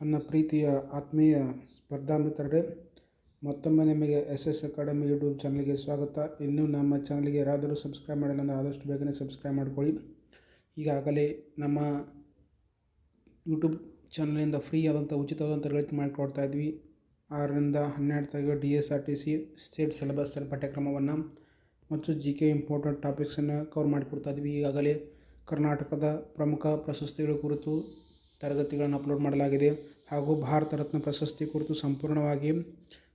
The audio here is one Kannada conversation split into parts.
ನನ್ನ ಪ್ರೀತಿಯ ಆತ್ಮೀಯ ಸ್ಪರ್ಧಾ ಮಿತ್ರರೇ, ಮತ್ತೊಮ್ಮೆ ನಿಮಗೆ SS ಅಕಾಡೆಮಿ ಯೂಟ್ಯೂಬ್ ಚಾನಲ್ಗೆ ಸ್ವಾಗತ. ಇನ್ನೂ ನಮ್ಮ ಚಾನಲ್ಗೆ ಯಾರಾದರೂ ಸಬ್ಸ್ಕ್ರೈಬ್ ಮಾಡಿಲ್ಲ ಅಂದರೆ ಆದಷ್ಟು ಬೇಗನೆ ಸಬ್ಸ್ಕ್ರೈಬ್ ಮಾಡ್ಕೊಳ್ಳಿ. ಈಗಾಗಲೇ ನಮ್ಮ ಯೂಟ್ಯೂಬ್ ಚಾನಲಿಂದ ಫ್ರೀ ಆದಂಥ ಉಚಿತವಾದಂಥ ತರಬೇತಿ ಮಾಡಿಕೊಡ್ತಾ ಇದ್ವಿ. 6ರಿಂದ 12 ತರಗತಿ DSRTC ಸ್ಟೇಟ್ ಸಿಲೆಬಸ್ ಪಠ್ಯಕ್ರಮವನ್ನು ಮತ್ತು GK ಇಂಪಾರ್ಟೆಂಟ್ ಟಾಪಿಕ್ಸನ್ನು ಕವರ್ ಮಾಡಿಕೊಡ್ತಾ ಇದ್ವಿ. ಈಗಾಗಲೇ ಕರ್ನಾಟಕದ ಪ್ರಮುಖ ಪ್ರಶಸ್ತಿಗಳ ಕುರಿತು ತರಗತಿಗಳನ್ನು ಅಪ್ಲೋಡ್ ಮಾಡಲಾಗಿದೆ ಹಾಗೂ ಭಾರತ ರತ್ನ ಪ್ರಶಸ್ತಿ ಕುರಿತು ಸಂಪೂರ್ಣವಾಗಿ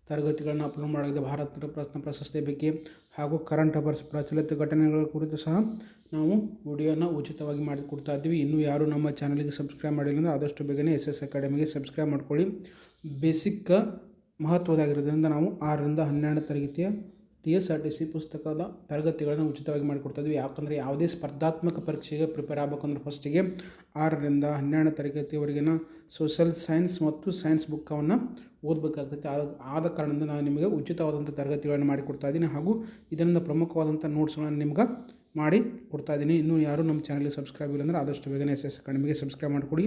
ತರಗತಿಗಳನ್ನು ಅಪ್ಲೋಡ್ ಮಾಡಲಾಗಿದೆ. ಭಾರತ ರತ್ನ ಪ್ರಶಸ್ತಿ ಬಗ್ಗೆ ಹಾಗೂ ಕರೆಂಟ್ ಅಫೇರ್ಸ್ ಪ್ರಚಲಿತ ಘಟನೆಗಳ ಕುರಿತು ಸಹ ನಾವು ವಿಡಿಯೋನ ಉಚಿತವಾಗಿ ಮಾಡಿಕೊಡ್ತಾ ಇದ್ದೀವಿ. ಇನ್ನೂ ಯಾರು ನಮ್ಮ ಚಾನಲ್ಗೆ ಸಬ್ಸ್ಕ್ರೈಬ್ ಮಾಡಿಲ್ಲ ಅಂದರೆ ಆದಷ್ಟು ಬೇಗನೆ SS ಅಕಾಡೆಮಿಗೆ ಸಬ್ಸ್ಕ್ರೈಬ್ ಮಾಡ್ಕೊಳ್ಳಿ. ಬೇಸಿಕ್ ಮಹತ್ವದಾಗಿರೋದ್ರಿಂದ ನಾವು 6ರಿಂದ 12 ತರಗತಿಯ DSRTC ಪುಸ್ತಕದ ತರಗತಿಗಳನ್ನು ಉಚಿತವಾಗಿ ಮಾಡಿಕೊಡ್ತಾ ಇದ್ವಿ. ಯಾಕಂದರೆ ಯಾವುದೇ ಸ್ಪರ್ಧಾತ್ಮಕ ಪರೀಕ್ಷೆಗೆ ಪ್ರಿಪೇರ್ ಆಗಬೇಕಂದ್ರೆ ಫಸ್ಟಿಗೆ 6ರಿಂದ 12 ತರಗತಿಯವರೆಗಿನ ಸೋಷಲ್ ಸೈನ್ಸ್ ಮತ್ತು ಸೈನ್ಸ್ ಬುಕ್ಕವನ್ನು ಓದಬೇಕಾಗ್ತೈತೆ. ಆದ ಕಾರಣದಿಂದ ನಾನು ನಿಮಗೆ ಉಚಿತವಾದಂಥ ತರಗತಿಗಳನ್ನು ಮಾಡಿಕೊಡ್ತಾ ಇದ್ದೀನಿ ಹಾಗೂ ಇದರಿಂದ ಪ್ರಮುಖವಾದಂಥ ನೋಟ್ಸ್ಗಳನ್ನು ನಿಮ್ಗೆ ಮಾಡಿ ಕೊಡ್ತಾ ಇದ್ದೀನಿ. ಇನ್ನೂ ಯಾರು ನಮ್ಮ ಚಾನಲ್ಗೆ ಸಬ್ಸ್ಕ್ರೈಬ್ ಇಲ್ಲ ಅಂದರೆ ಆದಷ್ಟು ಬೇಗನೆ SS ಅಕಾಡೆಮಿಗೆ ಸಬ್ಸ್ಕ್ರೈಬ್ ಮಾಡಿಕೊಡಿ.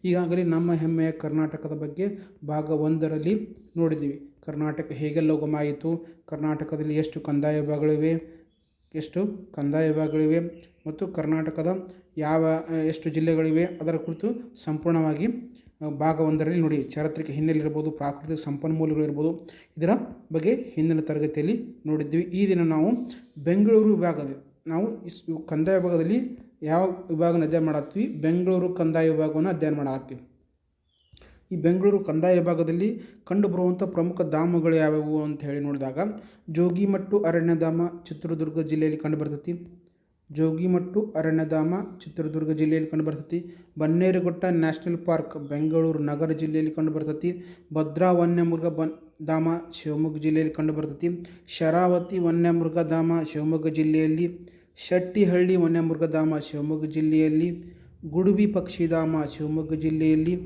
ಈಗಾಗಲೇ ನಮ್ಮ ಹೆಮ್ಮೆಯ ಕರ್ನಾಟಕದ ಬಗ್ಗೆ ಭಾಗ 1ರಲ್ಲಿ ನೋಡಿದ್ದೀವಿ. ಕರ್ನಾಟಕ ಹೇಗೆಲ್ಲ ಉಗಮಾಯಿತು, ಕರ್ನಾಟಕದಲ್ಲಿ ಎಷ್ಟು ಕಂದಾಯ ವಿಭಾಗಗಳಿವೆ ಮತ್ತು ಕರ್ನಾಟಕದ ಎಷ್ಟು ಜಿಲ್ಲೆಗಳಿವೆ ಅದರ ಕುರಿತು ಸಂಪೂರ್ಣವಾಗಿ ಭಾಗ 1ರಲ್ಲಿ ನೋಡಿ. ಚಾರಿತ್ರಿಕ ಹಿನ್ನೆಲೆ ಇರ್ಬೋದು, ಪ್ರಾಕೃತಿಕ ಸಂಪನ್ಮೂಲಗಳಿರ್ಬೋದು, ಇದರ ಬಗ್ಗೆ ಹಿಂದಿನ ತರಗತಿಯಲ್ಲಿ ನೋಡಿದ್ವಿ. ಈ ದಿನ ನಾವು ಬೆಂಗಳೂರು ವಿಭಾಗದ ಕಂದಾಯ ವಿಭಾಗದಲ್ಲಿ ಯಾವ ವಿಭಾಗನ ಅಧ್ಯಯನ ಮಾಡತ್ತೀವಿ? ಬೆಂಗಳೂರು ಕಂದಾಯ ವಿಭಾಗವನ್ನು ಅಧ್ಯಯನ ಮಾಡತ್ತೀವಿ. ಈ ಬೆಂಗಳೂರು ಕಂದಾಯ ವಿಭಾಗದಲ್ಲಿ ಕಂಡುಬರುವಂಥ ಪ್ರಮುಖ ಧಾಮಗಳು ಯಾವುವು ಅಂತ ಹೇಳಿ ನೋಡಿದಾಗ, ಜೋಗಿಮಟ್ಟು ಅರಣ್ಯಧಾಮ ಚಿತ್ರದುರ್ಗ ಜಿಲ್ಲೆಯಲ್ಲಿ ಕಂಡುಬರ್ತೈತಿ. ಜೋಗಿಮಟ್ಟು ಅರಣ್ಯಧಾಮ ಚಿತ್ರದುರ್ಗ ಜಿಲ್ಲೆಯಲ್ಲಿ ಕಂಡುಬರ್ತೈತಿ. ಬನ್ನೇರುಘಟ್ಟ ನ್ಯಾಷನಲ್ ಪಾರ್ಕ್ ಬೆಂಗಳೂರು ನಗರ ಜಿಲ್ಲೆಯಲ್ಲಿ ಕಂಡುಬರ್ತೈತಿ. ಭದ್ರಾ ವನ್ಯಮೃಗ ಧಾಮ ಶಿವಮೊಗ್ಗ ಜಿಲ್ಲೆಯಲ್ಲಿ ಕಂಡುಬರ್ತೈತಿ. ಶರಾವತಿ ವನ್ಯಮೃಗ ಧಾಮ ಶಿವಮೊಗ್ಗ ಜಿಲ್ಲೆಯಲ್ಲಿ. ಶೆಟ್ಟಿಹಳ್ಳಿ ವನ್ಯಮೃಗ ಧಾಮ ಶಿವಮೊಗ್ಗ ಜಿಲ್ಲೆಯಲ್ಲಿ. ಗುಡುಬಿ ಪಕ್ಷಿಧಾಮ ಶಿವಮೊಗ್ಗ ಜಿಲ್ಲೆಯಲ್ಲಿ.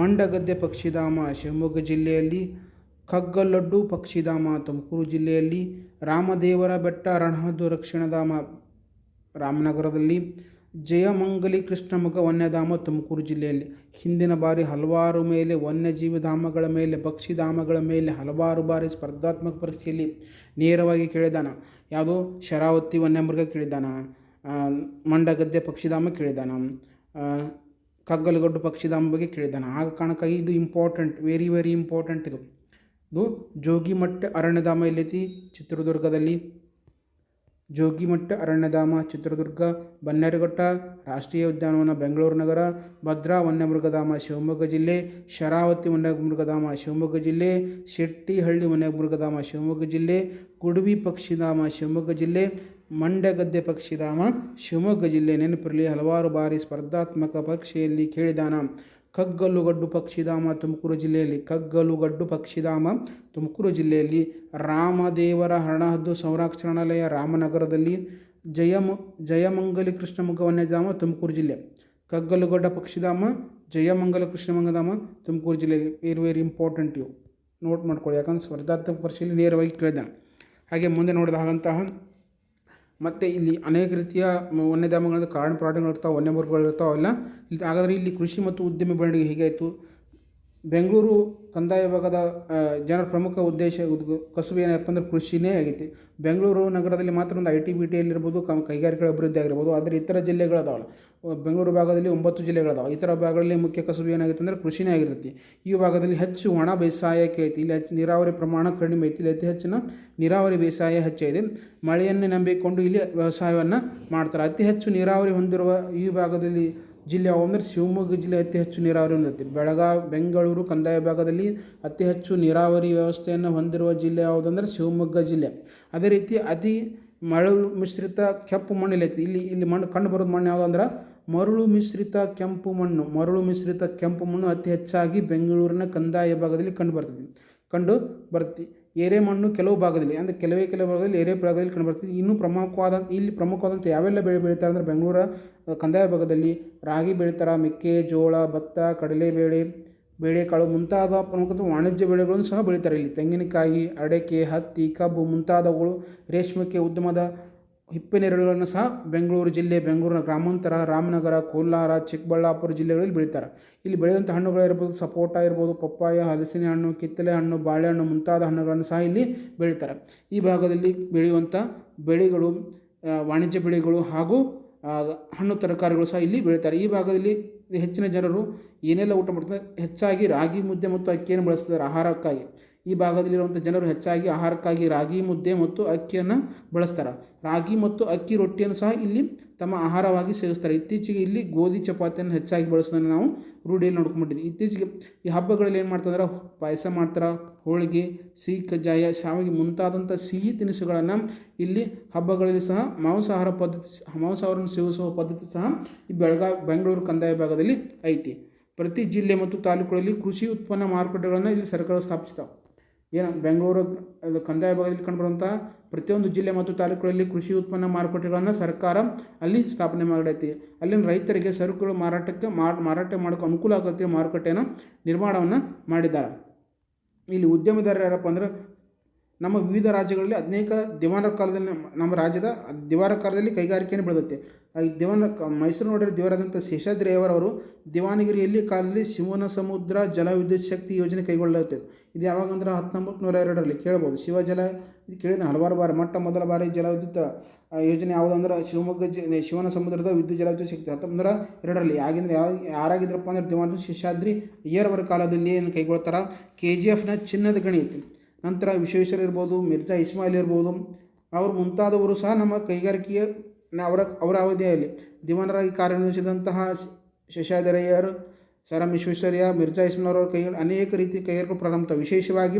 ಮಂಡಗದ್ದೆ ಪಕ್ಷಿಧಾಮ ಶಿವಮೊಗ್ಗ ಜಿಲ್ಲೆಯಲ್ಲಿ. ಕಗ್ಗಲೊಡ್ಡು ಪಕ್ಷಿಧಾಮ ತುಮಕೂರು ಜಿಲ್ಲೆಯಲ್ಲಿ. ರಾಮದೇವರ ಬೆಟ್ಟ ರಣಹದ್ದು ರಕ್ಷಣಾಧಾಮ ರಾಮನಗರದಲ್ಲಿ. ಜಯಮಂಗಲಿ ಕೃಷ್ಣಮೃಗ ವನ್ಯಧಾಮ ತುಮಕೂರು ಜಿಲ್ಲೆಯಲ್ಲಿ. ಹಿಂದಿನ ಬಾರಿ ಹಲವಾರು ಮೇಲೆ ವನ್ಯಜೀವಿ ಧಾಮಗಳ ಮೇಲೆ, ಪಕ್ಷಿಧಾಮಗಳ ಮೇಲೆ ಹಲವಾರು ಬಾರಿ ಸ್ಪರ್ಧಾತ್ಮಕ ಪರೀಕ್ಷೆಯಲ್ಲಿ ನೇರವಾಗಿ ಕೇಳಿದಾನ. ಯಾವುದೋ ಶರಾವತಿ ವನ್ಯಮೃಗ ಕೇಳಿದ್ದಾನ, ಮಂಡಗದ್ದೆ ಪಕ್ಷಿಧಾಮ ಕೇಳಿದ್ದಾನ, ಕಗ್ಗಲಗೊಡ್ಡು ಪಕ್ಷಿಧಾಮ ಬಗ್ಗೆ ಕೇಳಿದ್ದಾನೆ. ಆಗ ಕಾರಣಕ್ಕಾಗಿ ಇದು ಇಂಪಾರ್ಟೆಂಟ್, ವೆರಿ ಇಂಪಾರ್ಟೆಂಟ್. ಇದು ಜೋಗಿಮಟ್ಟ ಅರಣ್ಯಧಾಮ ಎಲ್ಲೈತಿ? ಚಿತ್ರದುರ್ಗದಲ್ಲಿ. ಜೋಗಿಮಟ್ಟ ಅರಣ್ಯಧಾಮ ಚಿತ್ರದುರ್ಗ. ಬನ್ನೇರುಘಟ್ಟ ರಾಷ್ಟ್ರೀಯ ಉದ್ಯಾನವನ ಬೆಂಗಳೂರು ನಗರ. ಭದ್ರಾ ವನ್ಯಮೃಗಧಾಮ ಶಿವಮೊಗ್ಗ ಜಿಲ್ಲೆ. ಶರಾವತಿ ವನ್ಯಮೃಗಧಾಮ ಶಿವಮೊಗ್ಗ ಜಿಲ್ಲೆ. ಶೆಟ್ಟಿಹಳ್ಳಿ ವನ್ಯಮೃಗಧಾಮ ಶಿವಮೊಗ್ಗ ಜಿಲ್ಲೆ. ಗುಡುಬಿ ಪಕ್ಷಿಧಾಮ ಶಿವಮೊಗ್ಗ ಜಿಲ್ಲೆ. ಮಂಡಗದ್ದೆ ಪಕ್ಷಿಧಾಮ ಶಿವಮೊಗ್ಗ ಜಿಲ್ಲೆ. ನೆನಪಿರಲಿ, ಹಲವಾರು ಬಾರಿ ಸ್ಪರ್ಧಾತ್ಮಕ ಪರೀಕ್ಷೆಯಲ್ಲಿ ಕೇಳಿದಾನ. ಕಗ್ಗಲುಗಡ್ಡು ಪಕ್ಷಿಧಾಮ ತುಮಕೂರು ಜಿಲ್ಲೆಯಲ್ಲಿ. ಕಗ್ಗಲುಗಡ್ಡು ಪಕ್ಷಿಧಾಮ ತುಮಕೂರು ಜಿಲ್ಲೆಯಲ್ಲಿ. ರಾಮದೇವರ ರಣಹದ್ದು ಸಂರಕ್ಷಣಾಲಯ ರಾಮನಗರದಲ್ಲಿ. ಜಯಮಂಗಲಿ ಕೃಷ್ಣಮೃಗ ವನ್ಯಧಾಮ ತುಮಕೂರು ಜಿಲ್ಲೆ. ಕಗ್ಗಲುಗಡ್ಡ ಪಕ್ಷಿಧಾಮ, ಜಯಮಂಗಲ ಕೃಷ್ಣಮೃಗಧಾಮ ತುಮಕೂರು ಜಿಲ್ಲೆಯಲ್ಲಿ. Very important. ಇವು ನೋಟ್ ಮಾಡ್ಕೊಳ್ಳಿ, ಯಾಕಂದರೆ ಸ್ಪರ್ಧಾತ್ಮಕ ಪರೀಕ್ಷೆಯಲ್ಲಿ ನೇರವಾಗಿ ಕೇಳಿದ್ದಾನೆ. ಹಾಗೆ ಮುಂದೆ ನೋಡಿದಂತಹ ಮತ್ತು ಇಲ್ಲಿ ಅನೇಕ ರೀತಿಯ ವನ್ಯಧಾಮಗಳದ್ದು ಕಾಡು ಪ್ರಾಣಿಗಳಿರ್ತಾವೆ, ವನ್ಯಮೃಗಗಳಿರ್ತಾವೆ, ಅವೆಲ್ಲ ಇಲ್ಲಿ. ಹಾಗಾದರೆ ಇಲ್ಲಿ ಕೃಷಿ ಮತ್ತು ಉದ್ಯಮ ಬೆಳವಣಿಗೆ ಹೇಗಾಯಿತು? ಬೆಂಗಳೂರು ಕಂದಾಯ ವಿಭಾಗದ ಜನರ ಪ್ರಮುಖ ಉದ್ದೇಶ ಕಸುಬು ಏನಪ್ಪ ಅಂದ್ರೆ ಕೃಷಿನೇ ಆಗೈತಿ. ಬೆಂಗಳೂರು ನಗರದಲ್ಲಿ ಮಾತ್ರ ಒಂದು IT BT ಇರ್ಬೋದು, ಕೈಗಾರಿಕೆಗಳ ಅಭಿವೃದ್ಧಿ ಆಗಿರ್ಬೋದು. ಆದರೆ ಇತರ ಜಿಲ್ಲೆಗಳದಾವಲ್ಲ, ಬೆಂಗಳೂರು ಭಾಗದಲ್ಲಿ 9 ಜಿಲ್ಲೆಗಳದಾವೆ. ಇತರ ಭಾಗಗಳಲ್ಲಿ ಮುಖ್ಯ ಕಸುಬು ಏನಾಗುತ್ತೆ ಅಂದರೆ ಕೃಷಿನೇ ಆಗಿರ್ತೈತಿ. ಈ ಭಾಗದಲ್ಲಿ ಹೆಚ್ಚು ಒಣ ಬೇಸಾಯಕ್ಕೆ ಐತಿ. ಇಲ್ಲಿ ಹೆಚ್ಚು ನೀರಾವರಿ ಪ್ರಮಾಣ ಕಡಿಮೆ ಐತಿ. ಇಲ್ಲಿ ಅತಿ ಹೆಚ್ಚಿನ ನೀರಾವರಿ ಬೇಸಾಯ ಹೆಚ್ಚಿದೆ. ಮಳೆಯನ್ನೇ ನಂಬಿಕೊಂಡು ಇಲ್ಲಿ ವ್ಯವಸಾಯವನ್ನು ಮಾಡ್ತಾರೆ. ಅತಿ ಹೆಚ್ಚು ನೀರಾವರಿ ಹೊಂದಿರುವ ಈ ಭಾಗದಲ್ಲಿ ಜಿಲ್ಲೆ ಯಾವ ಅಂದರೆ ಶಿವಮೊಗ್ಗ ಜಿಲ್ಲೆ ಅತಿ ಹೆಚ್ಚು ನೀರಾವರಿ ಹೊಂದಿರುತ್ತೆ. ಬೆಂಗಳೂರು ಕಂದಾಯ ಭಾಗದಲ್ಲಿ ಅತಿ ಹೆಚ್ಚು ನೀರಾವರಿ ವ್ಯವಸ್ಥೆಯನ್ನು ಹೊಂದಿರುವ ಜಿಲ್ಲೆ ಯಾವುದಂದ್ರೆ ಶಿವಮೊಗ್ಗ ಜಿಲ್ಲೆ. ಅದೇ ರೀತಿ ಅತಿ ಮರಳು ಮಿಶ್ರಿತ ಕೆಂಪು ಮಣ್ಣು ಇಲ್ಲೈತಿ. ಇಲ್ಲಿ ಮಣ್ಣು ಕಂಡು ಬರೋದು ಮಣ್ಣು ಯಾವುದು ಅಂದ್ರೆ ಮರಳು ಮಿಶ್ರಿತ ಕೆಂಪು ಮಣ್ಣು ಅತಿ ಹೆಚ್ಚಾಗಿ ಬೆಂಗಳೂರಿನ ಕಂದಾಯ ಭಾಗದಲ್ಲಿ ಕಂಡು ಬರ್ತೈತಿ. ಎರೆಮಣ್ಣು ಕೆಲವು ಭಾಗದಲ್ಲಿ, ಅಂದರೆ ಕೆಲವೇ ಭಾಗದಲ್ಲಿ ಎರೆ ಭಾಗದಲ್ಲಿ ಕಂಡುಬರ್ತದೆ. ಇನ್ನೂ ಪ್ರಮುಖವಾದಂಥ ಯಾವೆಲ್ಲ ಬೆಳೆ ಬೆಳೀತಾರೆ ಅಂದರೆ ಬೆಂಗಳೂರ ಕಂದಾಯ ಭಾಗದಲ್ಲಿ ರಾಗಿ ಬೆಳೀತಾರೆ, ಮೆಕ್ಕೆಜೋಳ, ಭತ್ತ, ಬೇಳೆಕಾಳು ಮುಂತಾದ ಪ್ರಮುಖ ವಾಣಿಜ್ಯ ಬೆಳೆಗಳನ್ನು ಸಹ ಬೆಳೀತಾರೆ. ಇಲ್ಲಿ ತೆಂಗಿನಕಾಯಿ, ಅಡಿಕೆ, ಹತ್ತಿ, ಕಬ್ಬು ಮುಂತಾದವುಗಳು ರೇಷ್ಮೆ ಉದ್ಯಮದ ಹಿಪ್ಪನೇರಳೆಗಳನ್ನು ಸಹ ಬೆಂಗಳೂರು ಜಿಲ್ಲೆ, ಬೆಂಗಳೂರಿನ ಗ್ರಾಮಾಂತರ, ರಾಮನಗರ, ಕೋಲಾರ, ಚಿಕ್ಕಬಳ್ಳಾಪುರ ಜಿಲ್ಲೆಗಳಲ್ಲಿ ಬೆಳೀತಾರೆ. ಇಲ್ಲಿ ಬೆಳೆಯುವಂಥ ಹಣ್ಣುಗಳಿರ್ಬೋದು, ಸಪೋಟ ಇರ್ಬೋದು, ಪಪ್ಪಾಯ, ಹಲಸಿನ ಹಣ್ಣು, ಕಿತ್ತಳೆ ಹಣ್ಣು, ಬಾಳೆಹಣ್ಣು ಮುಂತಾದ ಹಣ್ಣುಗಳನ್ನು ಸಹ ಇಲ್ಲಿ ಬೆಳೀತಾರೆ. ಈ ಭಾಗದಲ್ಲಿ ಬೆಳೆಯುವಂಥ ಬೆಳೆಗಳು ವಾಣಿಜ್ಯ ಬೆಳೆಗಳು ಹಾಗೂ ಹಣ್ಣು ತರಕಾರಿಗಳು ಸಹ ಇಲ್ಲಿ ಬೆಳೀತಾರೆ. ಈ ಭಾಗದಲ್ಲಿ ಹೆಚ್ಚಿನ ಜನರು ಏನೆಲ್ಲ ಊಟ ಮಾಡ್ತಾರೆ, ಹೆಚ್ಚಾಗಿ ರಾಗಿ ಮುದ್ದೆ ಮತ್ತು ಅಕ್ಕಿಯನ್ನು ಬಳಸ್ತಾರೆ ಆಹಾರಕ್ಕಾಗಿ. ಈ ಭಾಗದಲ್ಲಿರುವಂಥ ಜನರು ಹೆಚ್ಚಾಗಿ ಆಹಾರಕ್ಕಾಗಿ ರಾಗಿ ಮುದ್ದೆ ಮತ್ತು ಅಕ್ಕಿಯನ್ನು ಬಳಸ್ತಾರೆ. ರಾಗಿ ಮತ್ತು ಅಕ್ಕಿ ರೊಟ್ಟಿಯನ್ನು ಸಹ ಇಲ್ಲಿ ತಮ್ಮ ಆಹಾರವಾಗಿ ಸೇವಿಸ್ತಾರೆ. ಇತ್ತೀಚೆಗೆ ಇಲ್ಲಿ ಗೋಧಿ ಚಪಾತಿಯನ್ನು ಹೆಚ್ಚಾಗಿ ಬಳಸೋದನ್ನು ನಾವು ರೂಢಿಯಲ್ಲಿ ನೋಡ್ಕೊಂಡ್ಬಿಟ್ಟಿದ್ವಿ. ಇತ್ತೀಚೆಗೆ ಈ ಹಬ್ಬಗಳಲ್ಲಿ ಏನು ಮಾಡ್ತಾರೆ, ಪಾಯಸ ಮಾಡ್ತಾರೆ, ಹೋಳಿಗೆ, ಸಿಹಿ ಕಜ್ಜಾಯ, ಶಾವಿಗೆ ಮುಂತಾದಂಥ ಸಿಹಿ ತಿನಿಸುಗಳನ್ನು ಇಲ್ಲಿ ಹಬ್ಬಗಳಲ್ಲಿ ಸಹ ಮಾಂಸಾಹಾರವನ್ನು ಸೇವಿಸುವ ಪದ್ಧತಿ ಸಹ ಈ ಬೆಂಗಳೂರು ಕಂದಾಯ ಭಾಗದಲ್ಲಿ ಐತಿ. ಪ್ರತಿ ಜಿಲ್ಲೆ ಮತ್ತು ತಾಲೂಕುಗಳಲ್ಲಿ ಕೃಷಿ ಉತ್ಪನ್ನ ಮಾರುಕಟ್ಟೆಗಳನ್ನು ಇಲ್ಲಿ ಸರ್ಕಾರ ಸ್ಥಾಪಿಸ್ತಾವೆ. ಬೆಂಗಳೂರು ಕಂದಾಯ ಭಾಗದಲ್ಲಿ ಕಂಡುಬರುವಂಥ ಪ್ರತಿಯೊಂದು ಜಿಲ್ಲೆ ಮತ್ತು ತಾಲೂಕುಗಳಲ್ಲಿ ಕೃಷಿ ಉತ್ಪನ್ನ ಮಾರುಕಟ್ಟೆಗಳನ್ನು ಸರ್ಕಾರ ಅಲ್ಲಿ ಸ್ಥಾಪನೆ ಮಾಡೈತಿ. ಅಲ್ಲಿನ ರೈತರಿಗೆ ಸರಕುಗಳು ಮಾರಾಟ ಮಾಡೋಕ್ಕೆ ಅನುಕೂಲ ಆಗುತ್ತೆ ಮಾರುಕಟ್ಟೆಯನ್ನು ನಿರ್ಮಾಣವನ್ನು ಮಾಡಿದ್ದಾರೆ. ಇಲ್ಲಿ ಉದ್ಯಮದಾರರು ಯಾರಪ್ಪ ಅಂದರೆ ನಮ್ಮ ವಿವಿಧ ರಾಜ್ಯಗಳಲ್ಲಿ ಅನೇಕ ದಿವಾನರ ಕಾಲದಲ್ಲಿ ನಮ್ಮ ರಾಜ್ಯದ ದಿವಾರ ಕಾಲದಲ್ಲಿ ಕೈಗಾರಿಕೆಯನ್ನು ಬೆಳೆದತ್ತೆ. ಮೈಸೂರು ನೋಡಿದರೆ ದಿವಾರಾದಂಥ ಶೇಷಾದ್ರಿಯವರವರು ದಿವಾನಗಿರಿಯಲ್ಲಿ ಕಾಲದಲ್ಲಿ ಶಿವನ ಸಮುದ್ರ ಜಲವಿದ್ಯುತ್ ಶಕ್ತಿ ಯೋಜನೆ ಕೈಗೊಳ್ಳಲಾಗುತ್ತೆ. ಇದು ಯಾವಾಗಂದ್ರೆ 1902ರಲ್ಲಿ ಕೇಳ್ಬೋದು. ಇದು ಕೇಳಿದ ಹಲವಾರು ಬಾರಿ. ಮೊದಲ ಬಾರಿ ಜಲವಿದ್ಯುತ್ ಯೋಜನೆ ಯಾವುದಂದ್ರೆ ಶಿವನ ಸಮುದ್ರದ ವಿದ್ಯುತ್ ಜಲವಿದ್ಯುತ್ ಶಕ್ತಿ 1902ರಲ್ಲಿ. ಯಾರಾಗಿದ್ರಪ್ಪ ಅಂದರೆ ದಿವಾನ ಶೇಷಾದ್ರಿ ಅಯ್ಯರವರ ಕಾಲದಲ್ಲಿ ಏನು ಕೈಗೊಳ್ತಾರೆ. KGFನ ಚಿನ್ನದ ಗಣಿ ಐತಿ. ನಂತರ ವಿಶ್ವೇಶ್ವರ ಇರ್ಬೋದು, ಮಿರ್ಜಾ ಇಸ್ಮಾಯಿಲ್ ಇರ್ಬೋದು, ಅವರು ಮುಂತಾದವರು ಸಹ ನಮ್ಮ ಕೈಗಾರಿಕೆಯ ಅವರ ಅವಧಿಯಲ್ಲಿ ದಿವಾನರಾಗಿ ಕಾರ್ಯನಿರ್ವಹಿಸಿದಂತಹ ಶೇಷಾದ್ರಯ್ಯರು, ಸರ್ ಎಂ ವಿಶ್ವೇಶ್ವರಯ್ಯ, ಮಿರ್ಜಾ ಇಸ್ಮಾಯಿಲ್ ಅವರ ಕೈಯಲ್ಲಿ ಅನೇಕ ರೀತಿಯ ಕೈಗಾರಿಕೆ ಪ್ರಾರಂಭ. ವಿಶೇಷವಾಗಿ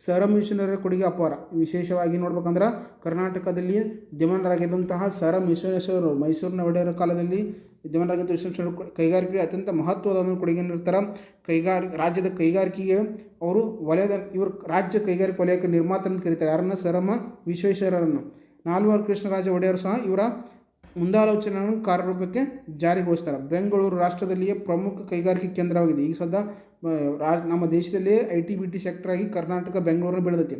ಸರ್ ಎಂ ವಿಶ್ವೇಶ್ವರಯ್ಯರ ಕೊಡುಗೆ ಅಪಾರ. ವಿಶೇಷವಾಗಿ ನೋಡ್ಬೇಕಂದ್ರೆ ಕರ್ನಾಟಕದಲ್ಲಿ ದಿವಾನರಾಗಿದ್ದಂತಹ ಸರ್ ಎಂ ವಿಶ್ವೇಶ್ವರಯ್ಯರು ಮೈಸೂರಿನ ಒಡೆಯರ ಕಾಲದಲ್ಲಿ ದಿವಾನರಾಗಿದ್ದ ವಿಶ್ವೇಶ್ವರ ಕೈಗಾರಿಕೆಗೆ ಅತ್ಯಂತ ಮಹತ್ವದ ಕೊಡುಗೆಯನ್ನು ನೀಡ್ತಾರೆ. ರಾಜ್ಯದ ಕೈಗಾರಿಕೆಗೆ ಅವರು ಇವರು ರಾಜ್ಯ ಕೈಗಾರಿಕೆ ವಲಯಕ್ಕೆ ನಿರ್ಮಾತ ಅಂತ ಕರೀತಾರೆ. ಯಾರನ್ನ? ಸರ್ ಎಂ ವಿಶ್ವೇಶ್ವರಯ್ಯರನ್ನು. ನಾಲ್ವರು ಕೃಷ್ಣರಾಜ ಒಡೆಯರು ಸಹ ಇವರ ಮುಂದಾಲೋಚನೆಯನ್ನು ಕಾರ್ಯರೂಪಕ್ಕೆ ಜಾರಿಗೊಳಿಸ್ತಾರೆ. ಬೆಂಗಳೂರು ರಾಷ್ಟ್ರದಲ್ಲಿಯೇ ಪ್ರಮುಖ ಕೈಗಾರಿಕೆ ಕೇಂದ್ರವಾಗಿದೆ. ಈಗ ಸದ್ಯ ನಮ್ಮ ದೇಶದಲ್ಲಿಯೇ IT-BT ಸೆಕ್ಟರ್ ಆಗಿ ಕರ್ನಾಟಕ ಬೆಂಗಳೂರನ್ನು ಬೆಳೆದೈತಿ.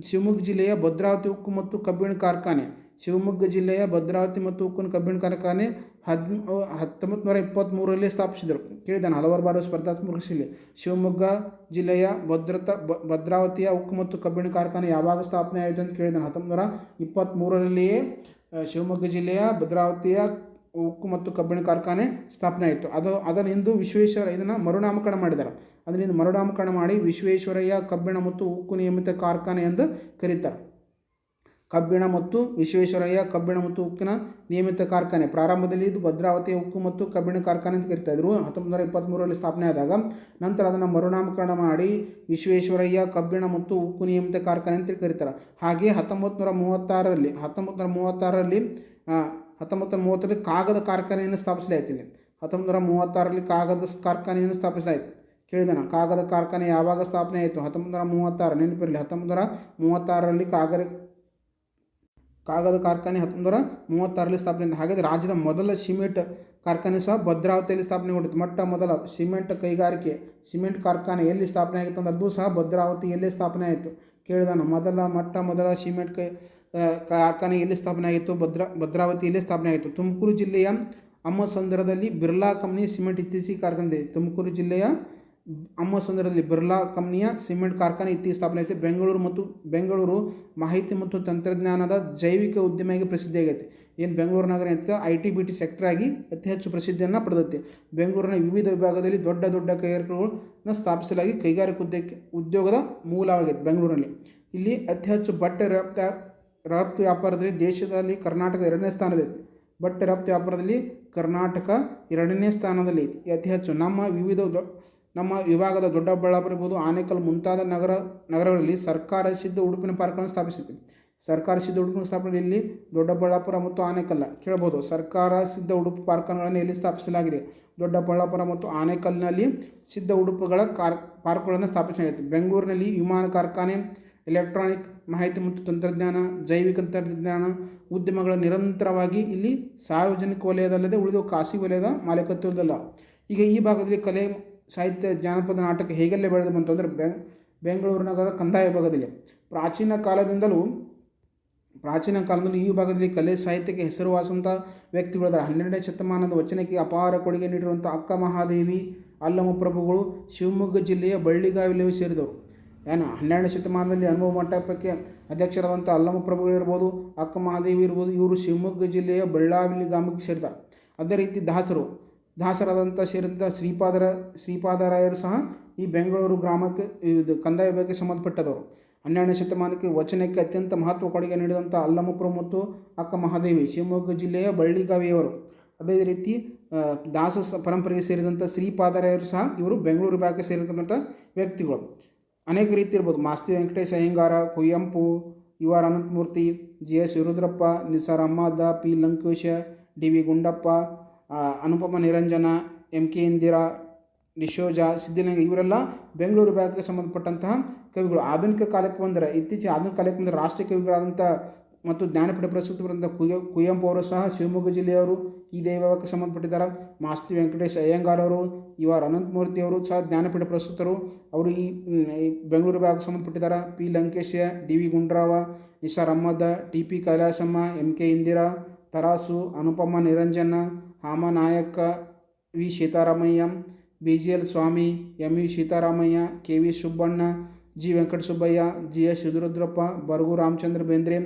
ಶಿವಮೊಗ್ಗ ಜಿಲ್ಲೆಯ ಭದ್ರಾವತಿ ಉಕ್ಕು ಮತ್ತು ಕಬ್ಬಿಣ ಕಾರ್ಖಾನೆ 1923ರಲ್ಲಿ ಸ್ಥಾಪಿಸಿದರು. ಕೇಳಿದ್ದಾನೆ ಹಲವಾರು ಬಾರಿ ಸ್ಪರ್ಧಾತ್ಮಕ ಪರೀಕ್ಷೆಯಲ್ಲಿ. ಶಿವಮೊಗ್ಗ ಜಿಲ್ಲೆಯ ಭದ್ರಾವತಿಯ ಉಕ್ಕು ಮತ್ತು ಕಬ್ಬಿಣ ಕಾರ್ಖಾನೆ ಯಾವಾಗ ಸ್ಥಾಪನೆ ಆಯಿತು ಅಂತ ಕೇಳಿದ್ದಾನೆ. 1923ರಲ್ಲಿಯೇ ಶಿವಮೊಗ್ಗ ಜಿಲ್ಲೆಯ ಭದ್ರಾವತಿಯ ಉಕ್ಕು ಮತ್ತು ಕಬ್ಬಿಣ ಕಾರ್ಖಾನೆ ಸ್ಥಾಪನೆ ಆಯಿತು. ಅದನ್ನು ಇಂದು ಇದನ್ನು ಮರುನಾಮಕರಣ ಮಾಡಿದ್ದಾರೆ. ಅದರಿಂದ ಮರುನಾಮಕರಣ ಮಾಡಿ ವಿಶ್ವೇಶ್ವರಯ್ಯ ಕಬ್ಬಿಣ ಮತ್ತು ಉಕ್ಕು ನಿಯಮಿತ ಕಾರ್ಖಾನೆ ಎಂದು ಕರೀತಾರೆ. ವಿಶ್ವೇಶ್ವರಯ್ಯ ಕಬ್ಬಿಣ ಮತ್ತು ಉಕ್ಕಿನ ನಿಯಮಿತ ಕಾರ್ಖಾನೆ ಪ್ರಾರಂಭದಲ್ಲಿ ಇದು ಭದ್ರಾವತಿಯ ಉಕ್ಕು ಮತ್ತು ಕಬ್ಬಿಣ ಕಾರ್ಖಾನೆ ಅಂತ ಕರೀತಾ ಇದ್ರು. 1923ರಲ್ಲಿ ಸ್ಥಾಪನೆ ಆದಾಗ ನಂತರ ಅದನ್ನು ಮರುನಾಮಕರಣ ಮಾಡಿ ವಿಶ್ವೇಶ್ವರಯ್ಯ ಕಬ್ಬಿಣ ಮತ್ತು ಉಕ್ಕು ನಿಯಮಿತ ಕಾರ್ಖಾನೆ ಅಂತ ಕರೀತಾರೆ. ಹಾಗೆಯೇ 1930ರಲ್ಲಿ ಕಾಗದ ಕಾರ್ಖಾನೆಯನ್ನು ಸ್ಥಾಪಿಸಲಾಯಿತು. 1936ರಲ್ಲಿ ಕಾಗದ ಕಾರ್ಖಾನೆಯನ್ನು ಸ್ಥಾಪಿಸಲಾಯಿತು. ಕೇಳಿದಾನ ಕಾಗದ ಕಾರ್ಖಾನೆ ಯಾವಾಗ ಸ್ಥಾಪನೆ ಆಯಿತು? 1936. ನೆನಪಿರಲಿ, 1936ರಲ್ಲಿ ಕಾಗದ ಕಾರ್ಖಾನೆ 1936ರಲ್ಲಿ ಸ್ಥಾಪನೆ. ಹಾಗಾದರೆ ರಾಜ್ಯದ ಮೊದಲ ಸಿಮೆಂಟ್ ಕಾರ್ಖಾನೆ ಸಹ ಭದ್ರಾವತಿಯಲ್ಲಿ ಸ್ಥಾಪನೆಗೊಂಡಿತ್ತು. ಮೊದಲ ಸಿಮೆಂಟ್ ಕಾರ್ಖಾನೆ ಎಲ್ಲಿ ಸ್ಥಾಪನೆ ಆಗಿತ್ತು ಅಂದ್ರೆ ಅದು ಸಹ ಭದ್ರಾವತಿಯಲ್ಲೇ ಸ್ಥಾಪನೆ ಆಯಿತು. ಕೇಳಿದಾನ ಮೊದಲ ಸಿಮೆಂಟ್ ಕಾರ್ಖಾನೆ ಎಲ್ಲಿ ಸ್ಥಾಪನೆ ಆಗಿತ್ತು? ಭದ್ರಾವತಿಯಲ್ಲೇ ಸ್ಥಾಪನೆ ಆಯಿತು. ತುಮಕೂರು ಜಿಲ್ಲೆಯ ಅಮ್ಮಸಂದ್ರದಲ್ಲಿ ಬಿರ್ಲಾ ಕಂಪ್ನಿ ಸಿಮೆಂಟ್ ಇತ್ತೀಚೆಗೆ ಕಾರ್ಖಾನೆ ಇದೆ. ತುಮಕೂರು ಜಿಲ್ಲೆಯ ಅಮ್ಮಸಂದ್ರದಲ್ಲಿ ಬಿರ್ಲಾ ಕಂಪ್ನಿಯ ಸಿಮೆಂಟ್ ಕಾರ್ಖಾನೆ ಇತ್ತೀಚೆಗೆ ಸ್ಥಾಪನೆ ಆಯಿತು. ಬೆಂಗಳೂರು ಮಾಹಿತಿ ಮತ್ತು ತಂತ್ರಜ್ಞಾನದ ಜೈವಿಕ ಉದ್ಯಮಿಯಾಗಿ ಪ್ರಸಿದ್ಧಿಯಾಗೈತೆ. ಬೆಂಗಳೂರು ನಗರ ಅಂತ IT-BT ಸೆಕ್ಟರ್ ಆಗಿ ಅತಿ ಹೆಚ್ಚು ಪ್ರಸಿದ್ಧಿಯನ್ನು ಪಡೆದೈತೆ. ಬೆಂಗಳೂರಿನ ವಿವಿಧ ವಿಭಾಗದಲ್ಲಿ ದೊಡ್ಡ ಕೈಗಾರಿಕೆಗಳನ್ನು ಸ್ಥಾಪಿಸಲಾಗಿ ಕೈಗಾರಿಕಾ ಉದ್ಯೋಗದ ಮೂಲವಾಗೈತೆ. ಬೆಂಗಳೂರಿನಲ್ಲಿ ಇಲ್ಲಿ ಅತಿ ಹೆಚ್ಚು ಬಟ್ಟೆ ರಫ್ತು ವ್ಯಾಪಾರದಲ್ಲಿ ದೇಶದಲ್ಲಿ ಕರ್ನಾಟಕ 2ನೇ ಸ್ಥಾನದಲ್ಲಿದೆ. ಬಟ್ಟೆ ರಫ್ತು ವ್ಯಾಪಾರದಲ್ಲಿ ಕರ್ನಾಟಕ 2ನೇ ಸ್ಥಾನದಲ್ಲಿ ಅತಿ ಹೆಚ್ಚು. ನಮ್ಮ ವಿಭಾಗದ ದೊಡ್ಡಬಳ್ಳಾಪುರ ಇರ್ಬೋದು, ಆನೇಕಲ್ ಮುಂತಾದ ನಗರಗಳಲ್ಲಿ ಸರ್ಕಾರ ಸಿದ್ಧ ಉಡುಪಿನ ಪಾರ್ಕ್ಗಳನ್ನು ಸ್ಥಾಪಿಸಿದೆ. ಸರ್ಕಾರ ಸಿದ್ಧ ಉಡುಪಿನ ಸ್ಥಾಪನೆಯಲ್ಲಿ ದೊಡ್ಡಬಳ್ಳಾಪುರ ಮತ್ತು ಆನೇಕಲ್ ಕೇಳಬಹುದು. ಸರ್ಕಾರ ಸಿದ್ಧ ಉಡುಪು ಪಾರ್ಕ್ಗಳನ್ನು ಎಲ್ಲಿ ಸ್ಥಾಪಿಸಲಾಗಿದೆ? ದೊಡ್ಡಬಳ್ಳಾಪುರ ಮತ್ತು ಆನೇಕಲ್ನಲ್ಲಿ ಸಿದ್ಧ ಉಡುಪುಗಳ ಪಾರ್ಕ್ಗಳನ್ನು ಸ್ಥಾಪಿಸಲಾಗಿದೆ. ಬೆಂಗಳೂರಿನಲ್ಲಿ ವಿಮಾನ ಕಾರ್ಖಾನೆ, ಎಲೆಕ್ಟ್ರಾನಿಕ್, ಮಾಹಿತಿ ಮತ್ತು ತಂತ್ರಜ್ಞಾನ, ಜೈವಿಕ ತಂತ್ರಜ್ಞಾನ ಉದ್ಯಮಗಳ ನಿರಂತರವಾಗಿ ಇಲ್ಲಿ ಸಾರ್ವಜನಿಕ ವಲಯದಲ್ಲದೆ ಉಳಿದ ಖಾಸಗಿ ವಲಯದ ಮಾಲೀಕತ್ವದಲ್ಲ. ಈಗ ಈ ಭಾಗದಲ್ಲಿ ಕಲೆ, ಸಾಹಿತ್ಯ, ಜಾನಪದ, ನಾಟಕ ಹೇಗೆಲ್ಲ ಬೆಳೆದು ಬಂತು ಅಂದರೆ ಬೆಂಗಳೂರು ನಗರದ ಕಂದಾಯ ಭಾಗದಲ್ಲಿ ಪ್ರಾಚೀನ ಕಾಲದಿಂದಲೂ ಪ್ರಾಚೀನ ಕಾಲದಲ್ಲಿ ಈ ವಿಭಾಗದಲ್ಲಿ ಕಲೆ ಸಾಹಿತ್ಯಕ್ಕೆ ಹೆಸರುವಾಸಂಥ ವ್ಯಕ್ತಿಗಳಿದ್ದಾರೆ. 12ನೇ ಶತಮಾನದ ವಚನಕ್ಕೆ ಅಪಾರ ಕೊಡುಗೆ ನೀಡಿರುವಂಥ ಅಕ್ಕ ಮಹಾದೇವಿ ಅಲ್ಲಮ ಪ್ರಭುಗಳು ಶಿವಮೊಗ್ಗ ಜಿಲ್ಲೆಯ ಬಳ್ಳಿಗಾವಿಲೆ ಸೇರಿದವರು. 12ನೇ ಶತಮಾನದಲ್ಲಿ ಅನುಭವ ಮಂಟಪಕ್ಕೆ ಅಧ್ಯಕ್ಷರಾದಂಥ ಅಲ್ಲಮ ಪ್ರಭುಗಳಿರ್ಬೋದು, ಅಕ್ಕ ಮಹಾದೇವಿ ಇರ್ಬೋದು, ಇವರು ಶಿವಮೊಗ್ಗ ಜಿಲ್ಲೆಯ ಬಳ್ಳಾವಿಲಿ ಗ್ರಾಮಕ್ಕೆ ಸೇರಿದ್ದಾರೆ. ಅದೇ ರೀತಿ ದಾಸರಾದಂಥ ಸೇರಿದ ಶ್ರೀಪಾದರಾಯರು ಸಹ ಈ ಬೆಂಗಳೂರು ಗ್ರಾಮಕ್ಕೆ ಇದು ಕಂದಾಯ ವಿಭಾಗಕ್ಕೆ ಸಂಬಂಧಪಟ್ಟದವರು. 12ನೇ ಶತಮಾನಕ್ಕೆ ವಚನಕ್ಕೆ ಅತ್ಯಂತ ಮಹತ್ವ ಕೊಡುಗೆ ನೀಡಿದಂಥ ಅಲ್ಲಮಪ್ರಭು ಮತ್ತು ಅಕ್ಕ ಮಹಾದೇವಿ ಶಿವಮೊಗ್ಗ ಜಿಲ್ಲೆಯ ಬಳ್ಳಿಗಾವಿಯವರು. ಅದೇ ರೀತಿ ದಾಸ ಪರಂಪರೆಗೆ ಸೇರಿದಂಥ ಶ್ರೀಪಾದರಾಯರು ಸಹ ಇವರು ಬೆಂಗಳೂರು ವಿಭಾಗಕ್ಕೆ ಸೇರಿದಂಥ ವ್ಯಕ್ತಿಗಳು. ಅನೇಕ ರೀತಿ ಇರ್ಬೋದು. Masti Venkatesha Iyengar, Kuvempu, U R Ananthamurthy, G S Shivarudrappa, Nisar Ahmed, P Lankesh, D V Gundappa, Anupama Niranjana, M K Indira, D'Souza, Siddhalinga ಇವರೆಲ್ಲ ಬೆಂಗಳೂರು ವಿಭಾಗಕ್ಕೆ ಸಂಬಂಧಪಟ್ಟಂತಹ ಕವಿಗಳು. ಆಧುನಿಕ ಕಾಲಕ್ಕೆ ಬಂದರೆ ಇತ್ತೀಚೆಗೆ ಆಧುನಿಕ ಕಾಲಕ್ಕೆ ಬಂದರೆ ರಾಷ್ಟ್ರೀಯ ಕವಿಗಳಾದಂಥ ಮತ್ತು ಜ್ಞಾನಪೀಠ ಪ್ರಶಸ್ತಿ ಬರೆದಂಥ ಕುವೆಂಪು ಅವರು ಸಹ ಶಿವಮೊಗ್ಗ ಜಿಲ್ಲೆಯವರು ಇದೇ ವಿಭಾಗಕ್ಕೆ ಸಂಬಂಧಪಟ್ಟಿದ್ದಾರೆ. ಮಾಸ್ತಿ ವೆಂಕಟೇಶ ಅಯ್ಯಂಗಾರ್ ಅವರು, ಯು ಆರ್ ಅನಂತಮೂರ್ತಿ ಅವರು ಸಹ ಜ್ಞಾನಪೀಠ ಪ್ರಶಸ್ತರು, ಅವರು ಈ ಬೆಂಗಳೂರು ವಿಭಾಗಕ್ಕೆ ಸಂಬಂಧಪಟ್ಟಿದ್ದಾರೆ. P Lankesh, D V Gundrao, Nisar Ahmed, T P Kailasam, M K Indira, Tarasu, Anupama Niranjana, Hama Nayak, V Seetharamaiah, B G L Swamy, M V Seetharamaiah, K V Subbanna, G Venkatasubbaiah, G S Shivarudrappa, Baragur Ramachandra Bendre,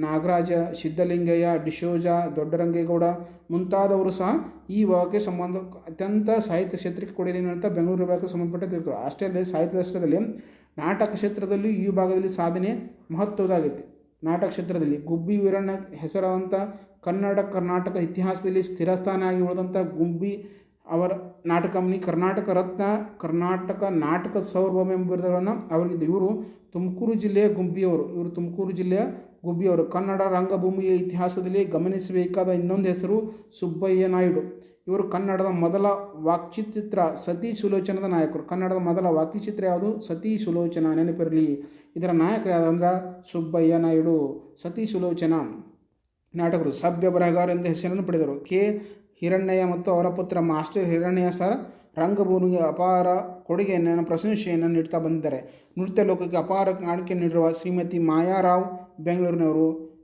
Nagaraja, Siddalingaiah, ಡಿಶೋಜ, Doddarange Gowda ಮುಂತಾದವರು ಸಹ ಈ ವಿಭಾಗಕ್ಕೆ ಅತ್ಯಂತ ಸಾಹಿತ್ಯ ಕ್ಷೇತ್ರಕ್ಕೆ ಕೊಡುಗೆ ಅಂತ ಬೆಂಗಳೂರು ವಿಭಾಗಕ್ಕೆ ಸಂಬಂಧಪಟ್ಟಿರ್ತಾರೆ. ಅಷ್ಟೇ ಅಲ್ಲದೆ ಸಾಹಿತ್ಯ ರಾಷ್ಟ್ರದಲ್ಲಿ ನಾಟಕ ಕ್ಷೇತ್ರದಲ್ಲಿ ಈ ವಿಭಾಗದಲ್ಲಿ ಸಾಧನೆ ಮಹತ್ವದಾಗೈತೆ. ನಾಟಕ ಕ್ಷೇತ್ರದಲ್ಲಿ ಗುಬ್ಬಿ ವೀರಣ್ಣ ಹೆಸರಾದಂಥ ಕರ್ನಾಟಕ ಇತಿಹಾಸದಲ್ಲಿ ಸ್ಥಿರಸ್ಥಾನ ಆಗಿ ಉಳಿದಂಥ ಗುಬ್ಬಿ ಅವರ ನಾಟಕ ಕಂಪ್ನಿ ಕರ್ನಾಟಕ ರತ್ನ, ಕರ್ನಾಟಕ ನಾಟಕ ಸಾರ್ವಭೌಮ ಎಂಬ ಬಿರುದುಗಳನ್ನು ಅವರಿಗಿದ್ದು. ಇವರು ತುಮಕೂರು ಜಿಲ್ಲೆಯ ಗುಬ್ಬಿಯವರು. ಕನ್ನಡ ರಂಗಭೂಮಿಯ ಇತಿಹಾಸದಲ್ಲಿ ಗಮನಿಸಬೇಕಾದ ಇನ್ನೊಂದು ಹೆಸರು ಸುಬ್ಬಯ್ಯ ನಾಯ್ಡು. ಇವರು ಕನ್ನಡದ ಮೊದಲ ವಾಕ್ಚಿತ್ರ ಸತಿ ಸುಲೋಚನದ ನಾಯಕರು. ಕನ್ನಡದ ಮೊದಲ ವಾಕ್ಯಚಿತ್ರ ಯಾವುದು? ಸತಿ ಸುಲೋಚನ, ನೆನಪಿರಲಿ. ಇದರ ನಾಯಕರು ಯಾರಂದ್ರೆ ಸುಬ್ಬಯ್ಯ ನಾಯ್ಡು. ಸತಿ ಸುಲೋಚನ ನಾಟಕರು. ಸಭ್ಯ ಬರಹಗಾರ ಎಂದು ಹೆಸರನ್ನು ಪಡೆದರು. ಕೆ ಹಿರಣ್ಣಯ್ಯ ಮತ್ತು ಅವರ ಪುತ್ರ ಮಾಸ್ಟರ್ ಹಿರಣ್ಣಯ್ಯ ಸರ್ ರಂಗಭೂಮಿಗೆ ಅಪಾರ ಕೊಡುಗೆಯನ್ನು, ಪ್ರಶಂಸೆಯನ್ನು ನೀಡ್ತಾ ಬಂದಿದ್ದಾರೆ. ನೃತ್ಯ ಲೋಕಕ್ಕೆ ಅಪಾರ ಕಾಣಿಕೆ ನೀಡಿರುವ ಶ್ರೀಮತಿ ಮಾಯಾರಾವ್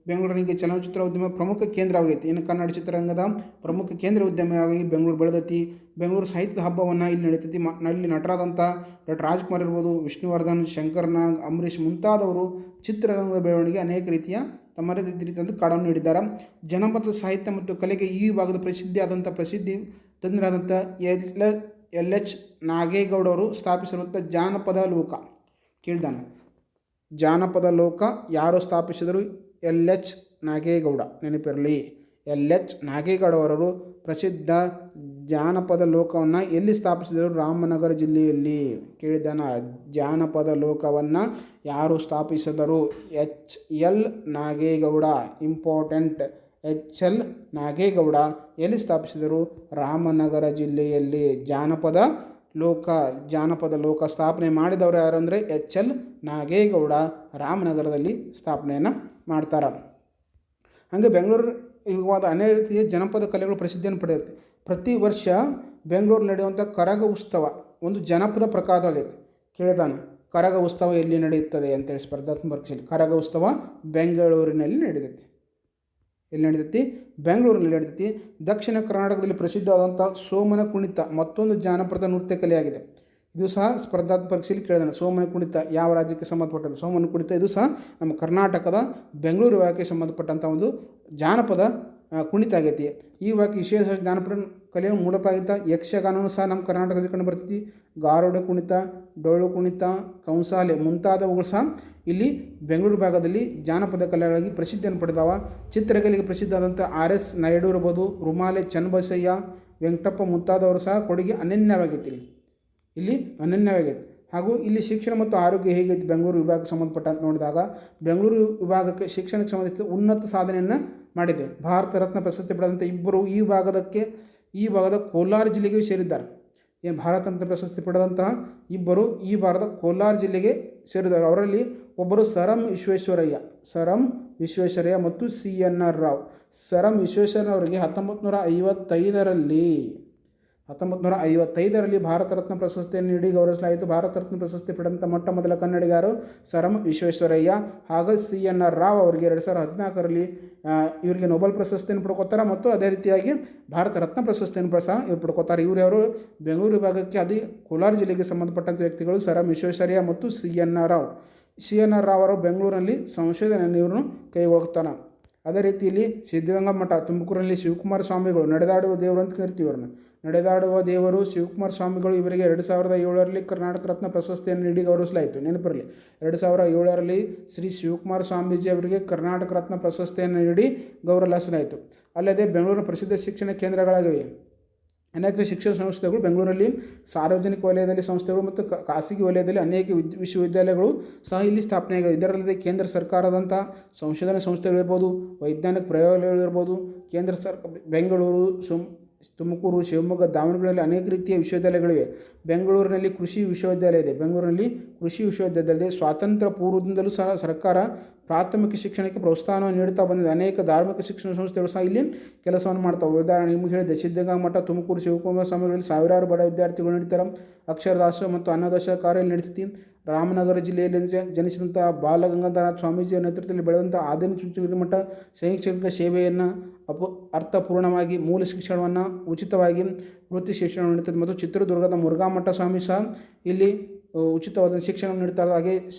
ಬೆಂಗಳೂರಿನಿಗೆ ಚಲನಚಿತ್ರ ಉದ್ಯಮ ಪ್ರಮುಖ ಕೇಂದ್ರವಾಗೈತಿ. ಇನ್ನು ಕನ್ನಡ ಚಿತ್ರರಂಗದ ಪ್ರಮುಖ ಕೇಂದ್ರ ಉದ್ಯಮವಾಗಿ ಬೆಂಗಳೂರು ಬೆಳೆದೈತಿ. ಬೆಂಗಳೂರು ಸಾಹಿತ್ಯದ ಹಬ್ಬವನ್ನು ಇಲ್ಲಿ ನಡೀತೈತಿ. ಇಲ್ಲಿ ನಟರಾದಂಥ ಡಾಕ್ಟರ್ ರಾಜ್ಕುಮಾರ್ ಇರ್ಬೋದು, ವಿಷ್ಣುವರ್ಧನ್, ಶಂಕರ್ನಾಗ್, ಅಂಬರೀಷ್ ಮುಂತಾದವರು ಚಿತ್ರರಂಗದ ಬೆಳವಣಿಗೆ ಅನೇಕ ರೀತಿಯ ತಮ್ಮದೇ ರೀತಿಯಾದ ಕಾಡನ್ನು ನೀಡಿದ್ದಾರೆ. ಜನಪದ ಸಾಹಿತ್ಯ ಮತ್ತು ಕಲೆಗೆ ಈ ವಿಭಾಗದ ಪ್ರಸಿದ್ಧಿ ತಂದರಾದಂಥ ಎಲ್ ಎಚ್ ನಾಗೇಗೌಡ ಅವರು ಸ್ಥಾಪಿಸಿರುವಂಥ ಜಾನಪದ ಲೋಕ ಕೇಳಿದಾನೆ. ಜಾನಪದ ಲೋಕ ಯಾರು ಸ್ಥಾಪಿಸಿದರು? ಎಲ್ ಎಚ್ ನಾಗೇಗೌಡ, ನೆನಪಿರಲಿ. ಎಲ್ ಎಚ್ ನಾಗೇಗೌಡ ಅವರು ಪ್ರಸಿದ್ಧ ಜಾನಪದ ಲೋಕವನ್ನು ಎಲ್ಲಿ ಸ್ಥಾಪಿಸಿದರು? ರಾಮನಗರ ಜಿಲ್ಲೆಯಲ್ಲಿ. ಕೇಳಿದಾನ. ಜಾನಪದ ಲೋಕವನ್ನು ಯಾರು ಸ್ಥಾಪಿಸಿದರು? H L Nagegowda. Important. H L Nagegowda ಎಲ್ಲಿ ಸ್ಥಾಪಿಸಿದರು? ರಾಮನಗರ ಜಿಲ್ಲೆಯಲ್ಲಿ. ಜಾನಪದ ಲೋಕ ಸ್ಥಾಪನೆ ಮಾಡಿದವರು ಯಾರು ಅಂದರೆ ಎಚ್ ಎಲ್ ನಾಗೇಗೌಡ. ರಾಮನಗರದಲ್ಲಿ ಸ್ಥಾಪನೆಯನ್ನು ಮಾಡ್ತಾರೆ. ಹಾಗೆ ಬೆಂಗಳೂರು ಇವಾಗ ಅನೇಕ ರೀತಿಯ ಜನಪದ ಕಲೆಗಳು ಪ್ರಸಿದ್ಧಿಯನ್ನು ಪಡೆಯುತ್ತೆ. ಪ್ರತಿ ವರ್ಷ ಬೆಂಗಳೂರು ನಡೆಯುವಂಥ ಕರಗ ಉತ್ಸವ ಒಂದು ಜನಪದ ಪ್ರಕಾರವಾಗೈತೆ. ಕೇಳಿದಾನೆ. ಕರಗ ಉತ್ಸವ ಎಲ್ಲಿ ನಡೆಯುತ್ತದೆ ಅಂತೇಳಿ ಸ್ಪರ್ಧಾತ್ಮಕ ಪರೀಕ್ಷೆಯಲ್ಲಿ. ಕರಗ ಉತ್ಸವ ಬೆಂಗಳೂರಿನಲ್ಲಿ ನಡೆಯುತ್ತೆ. ಎಲ್ಲಿ ನಡೀತೈತಿ? ಬೆಂಗಳೂರಿನಲ್ಲಿ ನಡೀತೈತಿ. ದಕ್ಷಿಣ ಕರ್ನಾಟಕದಲ್ಲಿ ಪ್ರಸಿದ್ಧವಾದಂಥ ಸೋಮನ ಕುಣಿತ ಮತ್ತೊಂದು ಜಾನಪದ ನೃತ್ಯ ಕಲೆಯಾಗಿದೆ. ಇದು ಸಹ ಸ್ಪರ್ಧಾತ್ಮಕ ಪರೀಕ್ಷೆಯಲ್ಲಿ ಕೇಳಿದಾನೆ. ಸೋಮನ ಕುಣಿತ ಯಾವ ರಾಜ್ಯಕ್ಕೆ ಸಂಬಂಧಪಟ್ಟದ್ದು? ಸೋಮನ ಕುಣಿತ ಇದು ಸಹ ನಮ್ಮ ಕರ್ನಾಟಕದ ಬೆಂಗಳೂರು ವಿಭಾಗಕ್ಕೆ ಸಂಬಂಧಪಟ್ಟಂಥ ಒಂದು ಜಾನಪದ ಕುಣಿತ ಆಗೈತಿ. ಈ ವಿಭಾಗಕ್ಕೆ ವಿಶೇಷ ಜಾನಪದ ಕಲೆಯ ಮೂಲವಾಗಿದ್ದ ಯಕ್ಷಗಾನವೂ ಸಹ ನಮ್ಮ ಕರ್ನಾಟಕದಲ್ಲಿ ಕಂಡು ಬರ್ತೈತಿ. ಗಾರುಡ ಕುಣಿತ, ಡೊಳ್ಳು ಕುಣಿತ, ಕಂಸಾಲೆ ಮುಂತಾದವುಗಳು ಸಹ ಇಲ್ಲಿ ಬೆಂಗಳೂರು ಭಾಗದಲ್ಲಿ ಜಾನಪದ ಕಲೆಗಳಾಗಿ ಪ್ರಸಿದ್ಧಿಯನ್ನು ಪಡೆದವ. ಚಿತ್ರಕಲೆಗೆ ಪ್ರಸಿದ್ಧವಾದಂಥ ಆರ್ ಎಸ್ ನಾಯ್ಡು ಇರ್ಬೋದು, ರುಮಾಲೆ ಚನ್ನಬಸಯ್ಯ, ವೆಂಕಟಪ್ಪ ಮುಂತಾದವರು ಸಹ ಕೊಡುಗೆ ಅನನ್ಯವಾಗೈತಿ. ಇಲ್ಲಿ ಅನನ್ಯವಾಗೈತಿ. ಹಾಗೂ ಇಲ್ಲಿ ಶಿಕ್ಷಣ ಮತ್ತು ಆರೋಗ್ಯ ಹೇಗೈತಿ ಬೆಂಗಳೂರು ವಿಭಾಗಕ್ಕೆ ಸಂಬಂಧಪಟ್ಟಂತೆ ನೋಡಿದಾಗ, ಬೆಂಗಳೂರು ವಿಭಾಗಕ್ಕೆ ಶಿಕ್ಷಣಕ್ಕೆ ಸಂಬಂಧಿಸಿದ ಉನ್ನತ ಸಾಧನೆಯನ್ನು ಮಾಡಿದೆ. ಭಾರತ ರತ್ನ ಪ್ರಶಸ್ತಿ ಪಡೆದಂಥ ಇಬ್ಬರು ಈ ಭಾಗದ ಕೋಲಾರ ಜಿಲ್ಲೆಗೆ ಸೇರಿದ್ದಾರೆ. ಭಾರತ ರತ್ನ ಪ್ರಶಸ್ತಿ ಪಡೆದಂತಹ ಇಬ್ಬರು ಈ ಭಾರತ ಕೋಲಾರ ಜಿಲ್ಲೆಗೆ ಸೇರಿದ್ದಾರೆ. ಅವರಲ್ಲಿ ಒಬ್ಬರು ಸರ್ ಎಂ ವಿಶ್ವೇಶ್ವರಯ್ಯ ಮತ್ತು CNR Rao. Sir M Visvesvaraya ಅವರಿಗೆ 1955ರಲ್ಲಿ 1955ರಲ್ಲಿ ಭಾರತ ರತ್ನ ಪ್ರಶಸ್ತಿಯನ್ನು ನೀಡಿ ಗೌರವಿಸಲಾಯಿತು. ಭಾರತ ರತ್ನ ಪ್ರಶಸ್ತಿ ಪಡೆದಂಥ ಮೊಟ್ಟ ಮೊದಲ ಕನ್ನಡಿಗರು ಸರ್ ಎಂ ವಿಶ್ವೇಶ್ವರಯ್ಯ. ಹಾಗೂ CNR ರಾವ್ ಅವರಿಗೆ 2014ರಲ್ಲಿ ಇವರಿಗೆ ನೊಬೆಲ್ ಪ್ರಶಸ್ತಿಯನ್ನು ಪಡ್ಕೋತಾರೆ ಮತ್ತು ಅದೇ ರೀತಿಯಾಗಿ ಭಾರತ ರತ್ನ ಪ್ರಶಸ್ತಿಯನ್ನು ಸಹ ಇವ್ರು ಪಡ್ಕೋತಾರೆ. ಇವರು ಬೆಂಗಳೂರು ವಿಭಾಗಕ್ಕೆ ಕೋಲಾರ ಜಿಲ್ಲೆಗೆ ಸಂಬಂಧಪಟ್ಟಂಥ ವ್ಯಕ್ತಿಗಳು ಸರ್ ಎಂ ವಿಶ್ವೇಶ್ವರಯ್ಯ ಮತ್ತು CNR ರಾವ್. CNR ರಾವ್ ಅವರು ಬೆಂಗಳೂರಿನಲ್ಲಿ ಸಂಶೋಧನೆಯನ್ನು ಇವರು ಕೈಗೊಳ್ತಾನೆ. ಅದೇ ರೀತಿಯಲ್ಲಿ ಸಿದ್ಧಗಂಗಾ ಮಠ ತುಮಕೂರಿನಲ್ಲಿ ಶಿವಕುಮಾರ ಸ್ವಾಮಿಗಳು ನಡೆದಾಡುವ ದೇವರು ಅಂತ ಕರಿತೀವಿ ಅವ್ರನ್ನ. ನಡೆದಾಡುವ ದೇವರು ಶಿವಕುಮಾರ ಸ್ವಾಮಿಗಳು ಇವರಿಗೆ 2007ರಲ್ಲಿ ಕರ್ನಾಟಕ ರತ್ನ ಪ್ರಶಸ್ತಿಯನ್ನು ನೀಡಿ ಗೌರವಿಸಲಾಯಿತು. ನೆನಪಿರಲಿ, 2007ರಲ್ಲಿ ಶ್ರೀ ಶಿವಕುಮಾರ ಸ್ವಾಮೀಜಿ ಅವರಿಗೆ ಕರ್ನಾಟಕ ರತ್ನ ಪ್ರಶಸ್ತಿಯನ್ನು ನೀಡಿ ಗೌರವಿಸಲಾಯಿತು. ಅಲ್ಲದೆ ಬೆಂಗಳೂರಿನ ಪ್ರಸಿದ್ಧ ಶಿಕ್ಷಣ ಕೇಂದ್ರಗಳಾಗಿವೆ. ಅನೇಕ ಶಿಕ್ಷಣ ಸಂಸ್ಥೆಗಳು ಬೆಂಗಳೂರಲ್ಲಿ ಸಾರ್ವಜನಿಕ ವಲಯದಲ್ಲಿ ಸಂಸ್ಥೆಗಳು ಮತ್ತು ಖಾಸಗಿ ವಲಯದಲ್ಲಿ ಅನೇಕ ವಿಶ್ವವಿದ್ಯಾಲಯಗಳು ಸಹ ಇಲ್ಲಿ ಸ್ಥಾಪನೆಯಾಗಿವೆ. ಇದರಲ್ಲದೆ ಕೇಂದ್ರ ಸರ್ಕಾರದಂಥ ಸಂಶೋಧನಾ ಸಂಸ್ಥೆಗಳಿರ್ಬೋದು, ವೈಜ್ಞಾನಿಕ ಪ್ರಯೋಗಾಲಯಗಳಿರ್ಬೋದು, ಕೇಂದ್ರ ಬೆಂಗಳೂರು, ತುಮಕೂರು, ಶಿವಮೊಗ್ಗ, ದಾವಣಗೆರೆಯಲ್ಲಿ ಅನೇಕ ರೀತಿಯ ವಿಶ್ವವಿದ್ಯಾಲಯಗಳಿವೆ. ಬೆಂಗಳೂರಿನಲ್ಲಿ ಕೃಷಿ ವಿಶ್ವವಿದ್ಯಾಲಯ ಇದೆ. ಬೆಂಗಳೂರಿನಲ್ಲಿ ಕೃಷಿ ವಿಶ್ವವಿದ್ಯಾಲಯದಲ್ಲಿ ಸ್ವಾತಂತ್ರ್ಯ ಪೂರ್ವದಿಂದಲೂ ಸಹ ಸರ್ಕಾರ ಪ್ರಾಥಮಿಕ ಶಿಕ್ಷಣಕ್ಕೆ ಪ್ರೋತ್ಸಾಹವನ್ನು ನೀಡುತ್ತಾ ಬಂದಿದೆ. ಅನೇಕ ಧಾರ್ಮಿಕ ಶಿಕ್ಷಣ ಸಂಸ್ಥೆಗಳು ಸಹ ಇಲ್ಲಿ ಕೆಲಸವನ್ನು ಮಾಡ್ತಾವೆ. ಉದಾಹರಣೆ ನಿಮಗೆ ಹೇಳಿದೆ, ಸಿದ್ಧಗಂಗಾ ಮಠ ತುಮಕೂರು ಶಿವಕುಮಾರ ಸ್ವಾಮಿಗಳಲ್ಲಿ ಸಾವಿರಾರು ಬಡ ವಿದ್ಯಾರ್ಥಿಗಳು ನಡೀತಾರೆ. ಅಕ್ಷರದಾಸೋಹ ಮತ್ತು ಅನ್ನದಾಸೋಹ ಕಾರ್ಯ ನಡೆಸ್ತಿ. ರಾಮನಗರ ಜಿಲ್ಲೆಯಲ್ಲಿ ಜನಿಸಿದಂಥ ಬಾಲಗಂಗಾಧರನಾಥ ಸ್ವಾಮೀಜಿಯ ನೇತೃತ್ವದಲ್ಲಿ ಬೆಳೆದಂಥ ಆಧುನಿಕ ಶುಚಿಗಿರಿ ಮಠ ಶೈಕ್ಷಣಿಕ ಸೇವೆಯನ್ನು ಅರ್ಥಪೂರ್ಣವಾಗಿ ಮೂಲ ಶಿಕ್ಷಣವನ್ನು ಉಚಿತವಾಗಿ ವೃತ್ತಿ ಶಿಕ್ಷಣ ನೀಡುತ್ತದೆ. ಮತ್ತು ಚಿತ್ರದುರ್ಗದ ಮುರುಘಾ ಮಠ ಸ್ವಾಮಿ ಸಹ ಇಲ್ಲಿ ಉಚಿತವಾದ ಶಿಕ್ಷಣ ನೀಡ್ತಾರೆ. ಹಾಗೆ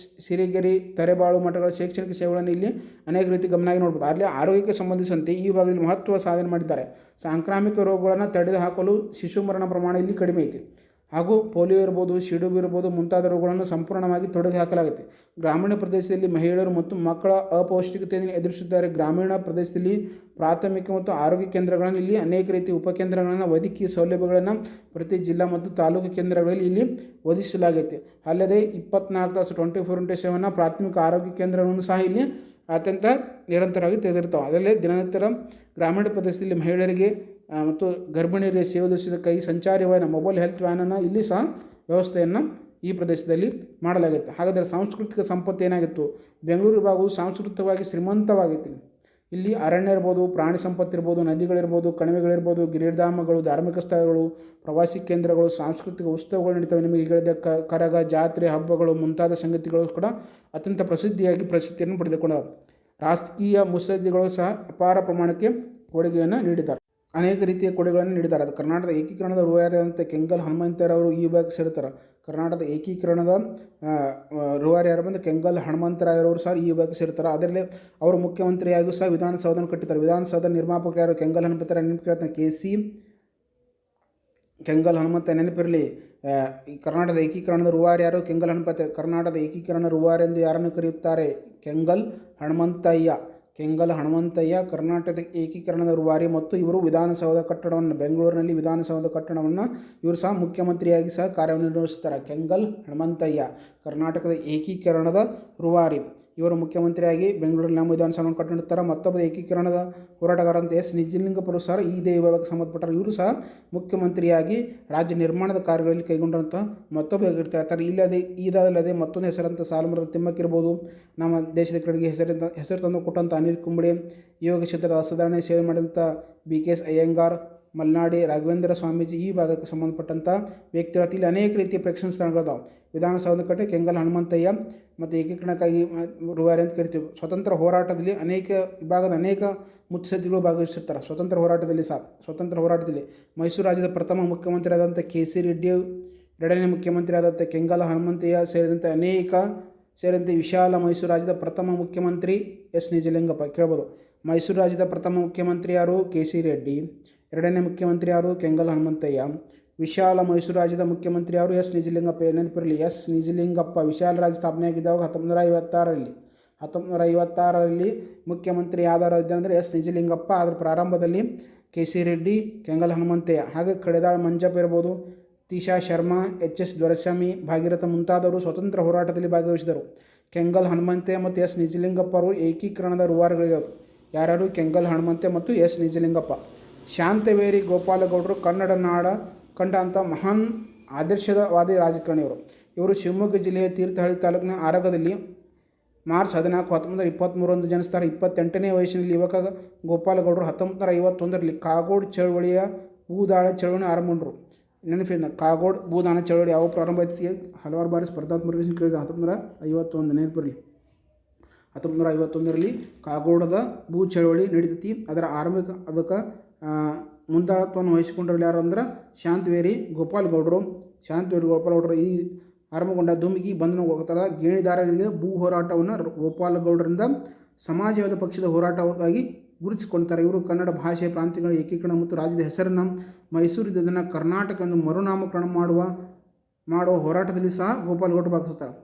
ಸಿರಿಗೆರೆ, ತರೆಬಾಳು ಮಠಗಳ ಶೈಕ್ಷಣಿಕ ಸೇವೆಗಳನ್ನು ಇಲ್ಲಿ ಅನೇಕ ರೀತಿ ಗಮನಾಗಿ ನೋಡ್ಬೋದು. ಅಲ್ಲಿ ಆರೋಗ್ಯಕ್ಕೆ ಸಂಬಂಧಿಸಿದಂತೆ ಈ ಭಾಗದಲ್ಲಿ ಮಹತ್ವ ಸಾಧನೆ ಮಾಡಿದ್ದಾರೆ. ಸಾಂಕ್ರಾಮಿಕ ರೋಗಗಳನ್ನು ತಡೆದು ಹಾಕಲು ಶಿಶು ಮರಣ ಪ್ರಮಾಣ ಇಲ್ಲಿ ಕಡಿಮೆ ಐತಿ. ಹಾಗೂ ಪೋಲಿಯೋ ಇರ್ಬೋದು, ಸಿಡುಬು ಇರ್ಬೋದು ಮುಂತಾದ ರೋಗಗಳನ್ನು ಸಂಪೂರ್ಣವಾಗಿ ತೊಡೆದು ಹಾಕಲಾಗುತ್ತೆ. ಗ್ರಾಮೀಣ ಪ್ರದೇಶದಲ್ಲಿ ಮಹಿಳೆಯರು ಮತ್ತು ಮಕ್ಕಳ ಅಪೌಷ್ಟಿಕತೆಯನ್ನು ಎದುರಿಸುತ್ತಾರೆ. ಗ್ರಾಮೀಣ ಪ್ರದೇಶದಲ್ಲಿ ಪ್ರಾಥಮಿಕ ಮತ್ತು ಆರೋಗ್ಯ ಕೇಂದ್ರಗಳನ್ನು ಇಲ್ಲಿ ಅನೇಕ ರೀತಿಯ ಉಪಕೇಂದ್ರಗಳನ್ನು, ವೈದ್ಯಕೀಯ ಸೌಲಭ್ಯಗಳನ್ನು ಪ್ರತಿ ಜಿಲ್ಲಾ ಮತ್ತು ತಾಲೂಕು ಕೇಂದ್ರಗಳಲ್ಲಿ ಇಲ್ಲಿ ಒದಗಿಸಲಾಗೈತೆ. ಅಲ್ಲದೆ 24 ತಾಸು 24x7 ಪ್ರಾಥಮಿಕ ಆರೋಗ್ಯ ಕೇಂದ್ರಗಳನ್ನು ಸಹ ಇಲ್ಲಿ ಅತ್ಯಂತ ನಿರಂತರವಾಗಿ ತೆಗೆದಿರ್ತಾವೆ. ಅದರಲ್ಲೇ ದಿನನಿತ್ಯ ಗ್ರಾಮೀಣ ಪ್ರದೇಶದಲ್ಲಿ ಮಹಿಳೆಯರಿಗೆ ಮತ್ತು ಗರ್ಭಿಣಿಯರಿಗೆ ಸೇವೆ ಒದಗಿಸಿದ ಕೈ ಸಂಚಾರಿ ವ್ಯಾನ್, ಮೊಬೈಲ್ ಹೆಲ್ತ್ ವ್ಯಾನನ್ನು ಇಲ್ಲಿ ಸಹ ವ್ಯವಸ್ಥೆಯನ್ನು ಈ ಪ್ರದೇಶದಲ್ಲಿ ಮಾಡಲಾಗಿತ್ತು. ಹಾಗಾದರೆ ಸಾಂಸ್ಕೃತಿಕ ಸಂಪತ್ತು ಏನಾಗಿತ್ತು? ಬೆಂಗಳೂರು ವಿಭಾಗವು ಸಾಂಸ್ಕೃತಿಕವಾಗಿ ಶ್ರೀಮಂತವಾಗಿತ್ತು. ಇಲ್ಲಿ ಅರಣ್ಯ ಇರ್ಬೋದು, ಪ್ರಾಣಿ ಸಂಪತ್ತಿರ್ಬೋದು, ನದಿಗಳಿರ್ಬೋದು, ಕಣಿವೆಗಳಿರ್ಬೋದು, ಗಿರಿಧಾಮಗಳು, ಧಾರ್ಮಿಕ ಸ್ಥಳಗಳು, ಪ್ರವಾಸಿ ಕೇಂದ್ರಗಳು, ಸಾಂಸ್ಕೃತಿಕ ಉತ್ಸವಗಳು ನಡೀತವೆ. ನಿಮಗೆ ಹೇಳಿದ ಕರಗ, ಜಾತ್ರೆ, ಹಬ್ಬಗಳು ಮುಂತಾದ ಸಂಗತಿಗಳು ಕೂಡ ಅತ್ಯಂತ ಪ್ರಸಿದ್ಧಿಯನ್ನು ಪಡೆದುಕೊಂಡವು. ರಾಜಕೀಯ ಮುತ್ಸದ್ದಿಗಳು ಸಹ ಅಪಾರ ಪ್ರಮಾಣಕ್ಕೆ ಕೊಡುಗೆಯನ್ನು ನೀಡಿದ್ದಾರೆ. ಅನೇಕ ರೀತಿಯ ಕೊಡುಗೆಗಳನ್ನು ನೀಡಿದ್ದಾರೆ. ಅದು ಕರ್ನಾಟಕದ ಏಕೀಕರಣದ ರೂವಾರಿಯಾದಂಥ ಕೆಂಗಲ್ ಹನುಮಂತರಾಯವರು ಈ ಭಾಗಕ್ಕೆ ಸೇರ್ತಾರೆ. ಕರ್ನಾಟಕದ ಏಕೀಕರಣದ ರೂವಾರಿ ಯಾರು ಬಂದರೆ ಕೆಂಗಲ್ ಹನುಮಂತರಾಯರವರು ಸಹ ಈ ಭಾಗಕ್ಕೆ ಸೇರ್ತಾರೆ. ಅದರಲ್ಲಿ ಅವರು ಮುಖ್ಯಮಂತ್ರಿಯಾಗಿಯೂ ಸಹ ವಿಧಾನಸೌಧವನ್ನು ಕಟ್ಟಿದ್ದಾರೆ. ವಿಧಾನಸೌಧ ನಿರ್ಮಾಪಕ ಯಾರು? ಕೆಂಗಲ್ ಹನುಮಂತರಾಯ. ನೆನಪು ಕೇಳ್ತಾನೆ, KC ಕೆಂಗಲ್ ಹನುಮಂತ. ನೆನಪಿರಲಿ, ಕರ್ನಾಟಕದ ಏಕೀಕರಣದ ರೂವಾರಿ ಯಾರು? ಕೆಂಗಲ್ ಹನುಮಂತ. ಕರ್ನಾಟಕದ ಏಕೀಕರಣ ರೂವಾರಿ ಎಂದು ಯಾರನ್ನು ಕರೆಯುತ್ತಾರೆ? ಕೆಂಗಲ್ ಹನುಮಂತಯ್ಯ. ಕೆಂಗಲ್ ಹನುಮಂತಯ್ಯ ಕರ್ನಾಟಕದ ಏಕೀಕರಣದ ರೂವಾರಿ ಮತ್ತು ಇವರು ವಿಧಾನಸೌಧ ಕಟ್ಟಡವನ್ನು, ಬೆಂಗಳೂರಿನಲ್ಲಿ ವಿಧಾನಸೌಧ ಕಟ್ಟಡವನ್ನು ಇವರು ಸಹ ಮುಖ್ಯಮಂತ್ರಿಯಾಗಿ ಸಹ ಕಾರ್ಯನಿರ್ವಹಿಸುತ್ತಾರೆ. ಕೆಂಗಲ್ ಹನುಮಂತಯ್ಯ ಕರ್ನಾಟಕದ ಏಕೀಕರಣದ ರೂವಾರಿ. ಇವರು ಮುಖ್ಯಮಂತ್ರಿಯಾಗಿ ಬೆಂಗಳೂರಲ್ಲಿ ನಮ್ಮ ವಿಧಾನಸೌಧವನ್ನು ಕಟ್ಟಿರ್ತಾರೆ. ಮತ್ತೊಬ್ಬ ಏಕೀಕರಣದ ಹೋರಾಟಗಾರ ಅಂತ S ನಿಜಲಿಂಗಪ್ಪರು ಸಹ ಇದೇ ವಿಭಾಗಕ್ಕೆ ಸಂಬಂಧಪಟ್ಟರು. ಇವರು ಸಹ ಮುಖ್ಯಮಂತ್ರಿಯಾಗಿ ರಾಜ್ಯ ನಿರ್ಮಾಣದ ಕಾರ್ಯಗಳಲ್ಲಿ ಕೈಗೊಂಡಂಥ ಮತ್ತೊಬ್ಬ ಇರ್ತಾರೆ. ಇದಲ್ಲದೆ ಮತ್ತೊಂದು ಹೆಸರಂತ ಸಾಲುಮರದ ತಿಮ್ಮಕ್ಕ ಇರ್ಬೋದು, ನಮ್ಮ ದೇಶದ ಕಡೆಗೆ ಹೆಸರು ತಂದು ಕೊಟ್ಟಂಥ ಅನಿಲ್ ಕುಂಬ್ಳೆ, ಯೋಗ ಕ್ಷೇತ್ರದ ಅಸಾಧಾರಣ ಸೇವೆ ಮಾಡಿದಂಥ BKS ಅಯ್ಯಂಗಾರ್, ಮಲ್ನಾಡಿ ರಾಘವೇಂದ್ರ ಸ್ವಾಮೀಜಿ ಈ ಭಾಗಕ್ಕೆ ಸಂಬಂಧಪಟ್ಟಂಥ ವ್ಯಕ್ತಿಗಳು. ಇಲ್ಲಿ ಅನೇಕ ರೀತಿಯ ಪ್ರೇಕ್ಷಣೀಯ ಸ್ಥಳಗಳಿದಾವೆ. ವಿಧಾನಸೌಧ ಕಟ್ಟೆ ಕೆಂಗಲ್ ಹನುಮಂತಯ್ಯ ಮತ್ತು ಏಕೀಕರಣಕ್ಕಾಗಿ ರೂವಾರಿ ಅಂತ ಕರಿತೀವಿ. ಸ್ವತಂತ್ರ ಹೋರಾಟದಲ್ಲಿ ವಿಭಾಗದ ಅನೇಕ ಮುತ್ಸದ್ದಿಗಳು ಭಾಗವಹಿಸಿರ್ತಾರೆ. ಸ್ವತಂತ್ರ ಹೋರಾಟದಲ್ಲಿ ಮೈಸೂರು ರಾಜ್ಯದ ಪ್ರಥಮ ಮುಖ್ಯಮಂತ್ರಿ ಆದಂಥ KC ರೆಡ್ಡಿ, ಎರಡನೇ ಮುಖ್ಯಮಂತ್ರಿ ಆದಂಥ ಕೆಂಗಲ್ ಹನುಮಂತಯ್ಯ ಸೇರಿದಂತೆ ವಿಶಾಲ ಮೈಸೂರು ರಾಜ್ಯದ ಪ್ರಥಮ ಮುಖ್ಯಮಂತ್ರಿ S ನಿಜಲಿಂಗಪ್ಪ. ಕೇಳ್ಬೋದು, ಮೈಸೂರು ರಾಜ್ಯದ ಪ್ರಥಮ ಮುಖ್ಯಮಂತ್ರಿ ಯಾರು? KC ರೆಡ್ಡಿ. ಎರಡನೇ ಮುಖ್ಯಮಂತ್ರಿ ಯಾರು? ಕೆಂಗಲ್ ಹನುಮಂತಯ್ಯ. ವಿಶಾಲ ಮೈಸೂರು ರಾಜ್ಯದ ಮುಖ್ಯಮಂತ್ರಿ ಯಾರು? S ನಿಜಲಿಂಗಪ್ಪ. ನೆನಪಿರಲಿ, S ನಿಜಲಿಂಗಪ್ಪ. ವಿಶಾಲ ರಾಜ್ಯ ಸ್ಥಾಪನೆಯಾಗಿದ್ದಾಗ 1956ರಲ್ಲಿ ಮುಖ್ಯಮಂತ್ರಿ ಯಾದವರು ಇದ್ದಂದರೆ S ನಿಜಲಿಂಗಪ್ಪ. ಅದರ ಪ್ರಾರಂಭದಲ್ಲಿ KC ರೆಡ್ಡಿ, ಕೆಂಗಲ್ ಹನುಮಂತಯ್ಯ, ಹಾಗೆ ಕಡೆದಾಳ ಮಂಜಪ್ಪ ಇರ್ಬೋದು, ತೀಶಾ ಶರ್ಮಾ, HS ದೊರೆಸ್ವಾಮಿ, ಭಾಗೀರಥ ಮುಂತಾದವರು ಸ್ವತಂತ್ರ ಹೋರಾಟದಲ್ಲಿ ಭಾಗವಹಿಸಿದರು. ಕೆಂಗಲ್ ಹನುಮಂತಯ್ಯ ಮತ್ತು S ನಿಜಲಿಂಗಪ್ಪ ಅವರು ಏಕೀಕರಣದ ರೂವಾರಿಗಳಿಗಾದರು. ಯಾರ್ಯಾರು? ಕೆಂಗಲ್ ಹನುಮಂತಯ್ಯ ಮತ್ತು S ನಿಜಲಿಂಗಪ್ಪ. ಶಾಂತವೇರಿ ಗೋಪಾಲಗೌಡರು ಕನ್ನಡ ನಾಡ ಕಂಡಂಥ ಮಹಾನ್ ಆದರ್ಶವಾದಿ ರಾಜಕಾರಣಿಯವರು. ಇವರು ಶಿವಮೊಗ್ಗ ಜಿಲ್ಲೆಯ ತೀರ್ಥಹಳ್ಳಿ ತಾಲೂಕಿನ ಆರಗದಲ್ಲಿ ಮಾರ್ಚ್ 14, 1923 ಜನಿಸ್ತಾರೆ. 28ನೇ ವಯಸ್ಸಿನಲ್ಲಿ ಯುವಕ ಗೋಪಾಲಗೌಡರು 1951ರಲ್ಲಿ ಕಾಗೋಡು ಚಳವಳಿಯ ಭೂದಾಳಿ ಚಳವಳಿ ಆರಂಭಗೊಂಡರು. ನೆನಪಿನ ಕಾಗೋಡು ಭೂದಾನ ಚಳವಳಿ ಯಾವ ಪ್ರಾರಂಭ ಆಯ್ತು? ಹಲವಾರು ಬಾರಿ ಸ್ಪರ್ಧಾತ್ಮಕ ಕೇಳಿದ 1951 ನೆನಪಿರಲಿ. 1951ರಲ್ಲಿ ಕಾಗೋಡದ ಭೂ ಚಳವಳಿ ನಡೀತೈತಿ. ಅದರ ಆರಂಭಿಕ ಅದಕ್ಕೆ ಮುಂದಾಳತ್ವವನ್ನು ವಹಿಸಿಕೊಂಡ್ರಲ್ಲಿ ಯಾರು ಅಂದ್ರೆ ಶಾಂತವೇರಿ ಗೋಪಾಲ್ ಗೌಡರು. ಈ ಆರಂಭಗೊಂಡ ದುಮ್ಗಿ ಬಂಧನ ಒತ್ತಡ ಗೇಣಿದಾರರಿಗೆ ಭೂ ಹೋರಾಟವನ್ನು ಗೋಪಾಲ್ ಗೌಡರಿಂದ ಸಮಾಜವಾದ ಪಕ್ಷದ ಹೋರಾಟವಾಗಿ ಗುರುತಿಸಿಕೊಳ್ತಾರೆ. ಇವರು ಕನ್ನಡ ಭಾಷೆ ಪ್ರಾಂತ್ಯಗಳ ಏಕೀಕರಣ ಮತ್ತು ರಾಜ್ಯದ ಹೆಸರನ್ನು ಮೈಸೂರಿದ್ದನ್ನು ಕರ್ನಾಟಕ ಎಂದು ಮರುನಾಮಕರಣ ಮಾಡುವ ಹೋರಾಟದಲ್ಲಿ ಸಹ ಗೋಪಾಲ್ ಗೌಡರು ಭಾಗವಹಿಸ್ತಾರೆ.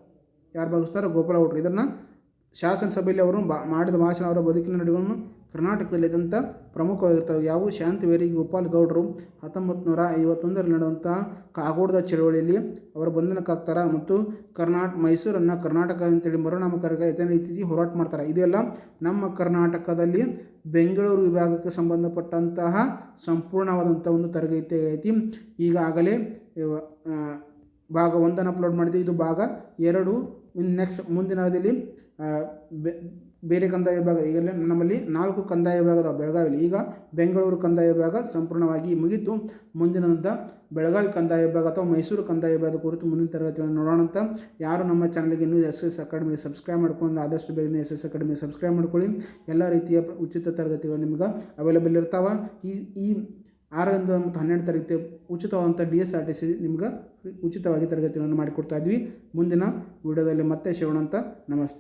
ಯಾರು ಭಾಗವಹಿಸ್ತಾರೆ? ಗೋಪಾಲ್ ಗೌಡರು. ಇದನ್ನು ಶಾಸನಸಭೆಯಲ್ಲಿ ಅವರು ಮಾಡಿದ ಭಾಷಣ ಅವರ ಬದುಕಿನ ನಡುವನ್ನು ಕರ್ನಾಟಕದಲ್ಲಿ ಅತ್ಯಂತ ಪ್ರಮುಖವಾಗಿರ್ತವೆ. ಯಾವುವು? ಶಾಂತವೇರಿ ಗೋಪಾಲ್ ಗೌಡರು 1951ರಲ್ಲಿ ನಡೆದಂಥ ಕಾಗೋಡದ ಚಳವಳಿಯಲ್ಲಿ ಅವರ ಬಂಧನಕ್ಕಾಗ್ತಾರೆ ಮತ್ತು ಮೈಸೂರನ್ನು ಕರ್ನಾಟಕ ಅಂತೇಳಿ ಮರುನಾಮಕರಣಕ್ಕೆ ಯಥಾರೀತಿ ಹೋರಾಟ ಮಾಡ್ತಾರೆ. ಇದೆಲ್ಲ ನಮ್ಮ ಕರ್ನಾಟಕದಲ್ಲಿ ಬೆಂಗಳೂರು ವಿಭಾಗಕ್ಕೆ ಸಂಬಂಧಪಟ್ಟಂತಹ ಸಂಪೂರ್ಣವಾದಂಥ ಒಂದು ತರಗತಿ ಐತಿ. ಈಗಾಗಲೇ ಭಾಗ 1 ಅಪ್ಲೋಡ್ ಮಾಡಿದೆ. ಇದು ಭಾಗ 2. ಮುಂದಿನ ಅವಧಿಯಲ್ಲಿ ಬೇರೆ ಕಂದಾಯ ವಿಭಾಗ. ಈಗ ನಮ್ಮಲ್ಲಿ 4 ಕಂದಾಯ ವಿಭಾಗದ ಬೆಳಗಾವಿಯಲ್ಲಿ. ಈಗ ಬೆಂಗಳೂರು ಕಂದಾಯ ವಿಭಾಗ ಸಂಪೂರ್ಣವಾಗಿ ಮುಗಿತು. ಮುಂದಿನಂತ ಬೆಳಗಾವಿ ಕಂದಾಯ ವಿಭಾಗ ಅಥವಾ ಮೈಸೂರು ಕಂದಾಯ ವಿಭಾಗದ ಕುರಿತು ಮುಂದಿನ ತರಗತಿಗಳನ್ನು ನೋಡೋಣ ಅಂತ. ಯಾರು ನಮ್ಮ ಚಾನಲ್ಗೆ ಇನ್ನೂ SS ಅಕಾಡೆಮಿ ಸಬ್ಸ್ಕ್ರೈಬ್ ಮಾಡ್ಕೊಂಡು ಆದಷ್ಟು ಬೇಗನೆ SS ಅಕಾಡೆಮಿ ಸಬ್ಸ್ಕ್ರೈಬ್ ಮಾಡ್ಕೊಳ್ಳಿ. ಎಲ್ಲ ರೀತಿಯ ಉಚಿತ ತರಗತಿಗಳು ನಿಮ್ಗೆ ಅವೈಲೇಬಲ್ ಇರ್ತಾವೆ. ಈ 6ರಿಂದ ಮತ್ತು 12 ತರಗತಿ ಉಚಿತವಾದಂಥ DSRTC ನಿಮ್ಗೆ ಉಚಿತವಾಗಿ ತರಗತಿಗಳನ್ನು ಮಾಡಿಕೊಡ್ತಾ ಇದ್ವಿ. ಮುಂದಿನ ವಿಡಿಯೋದಲ್ಲಿ ಮತ್ತೆ ಸಿಗೋಣ ಅಂತ. ನಮಸ್ತೆ.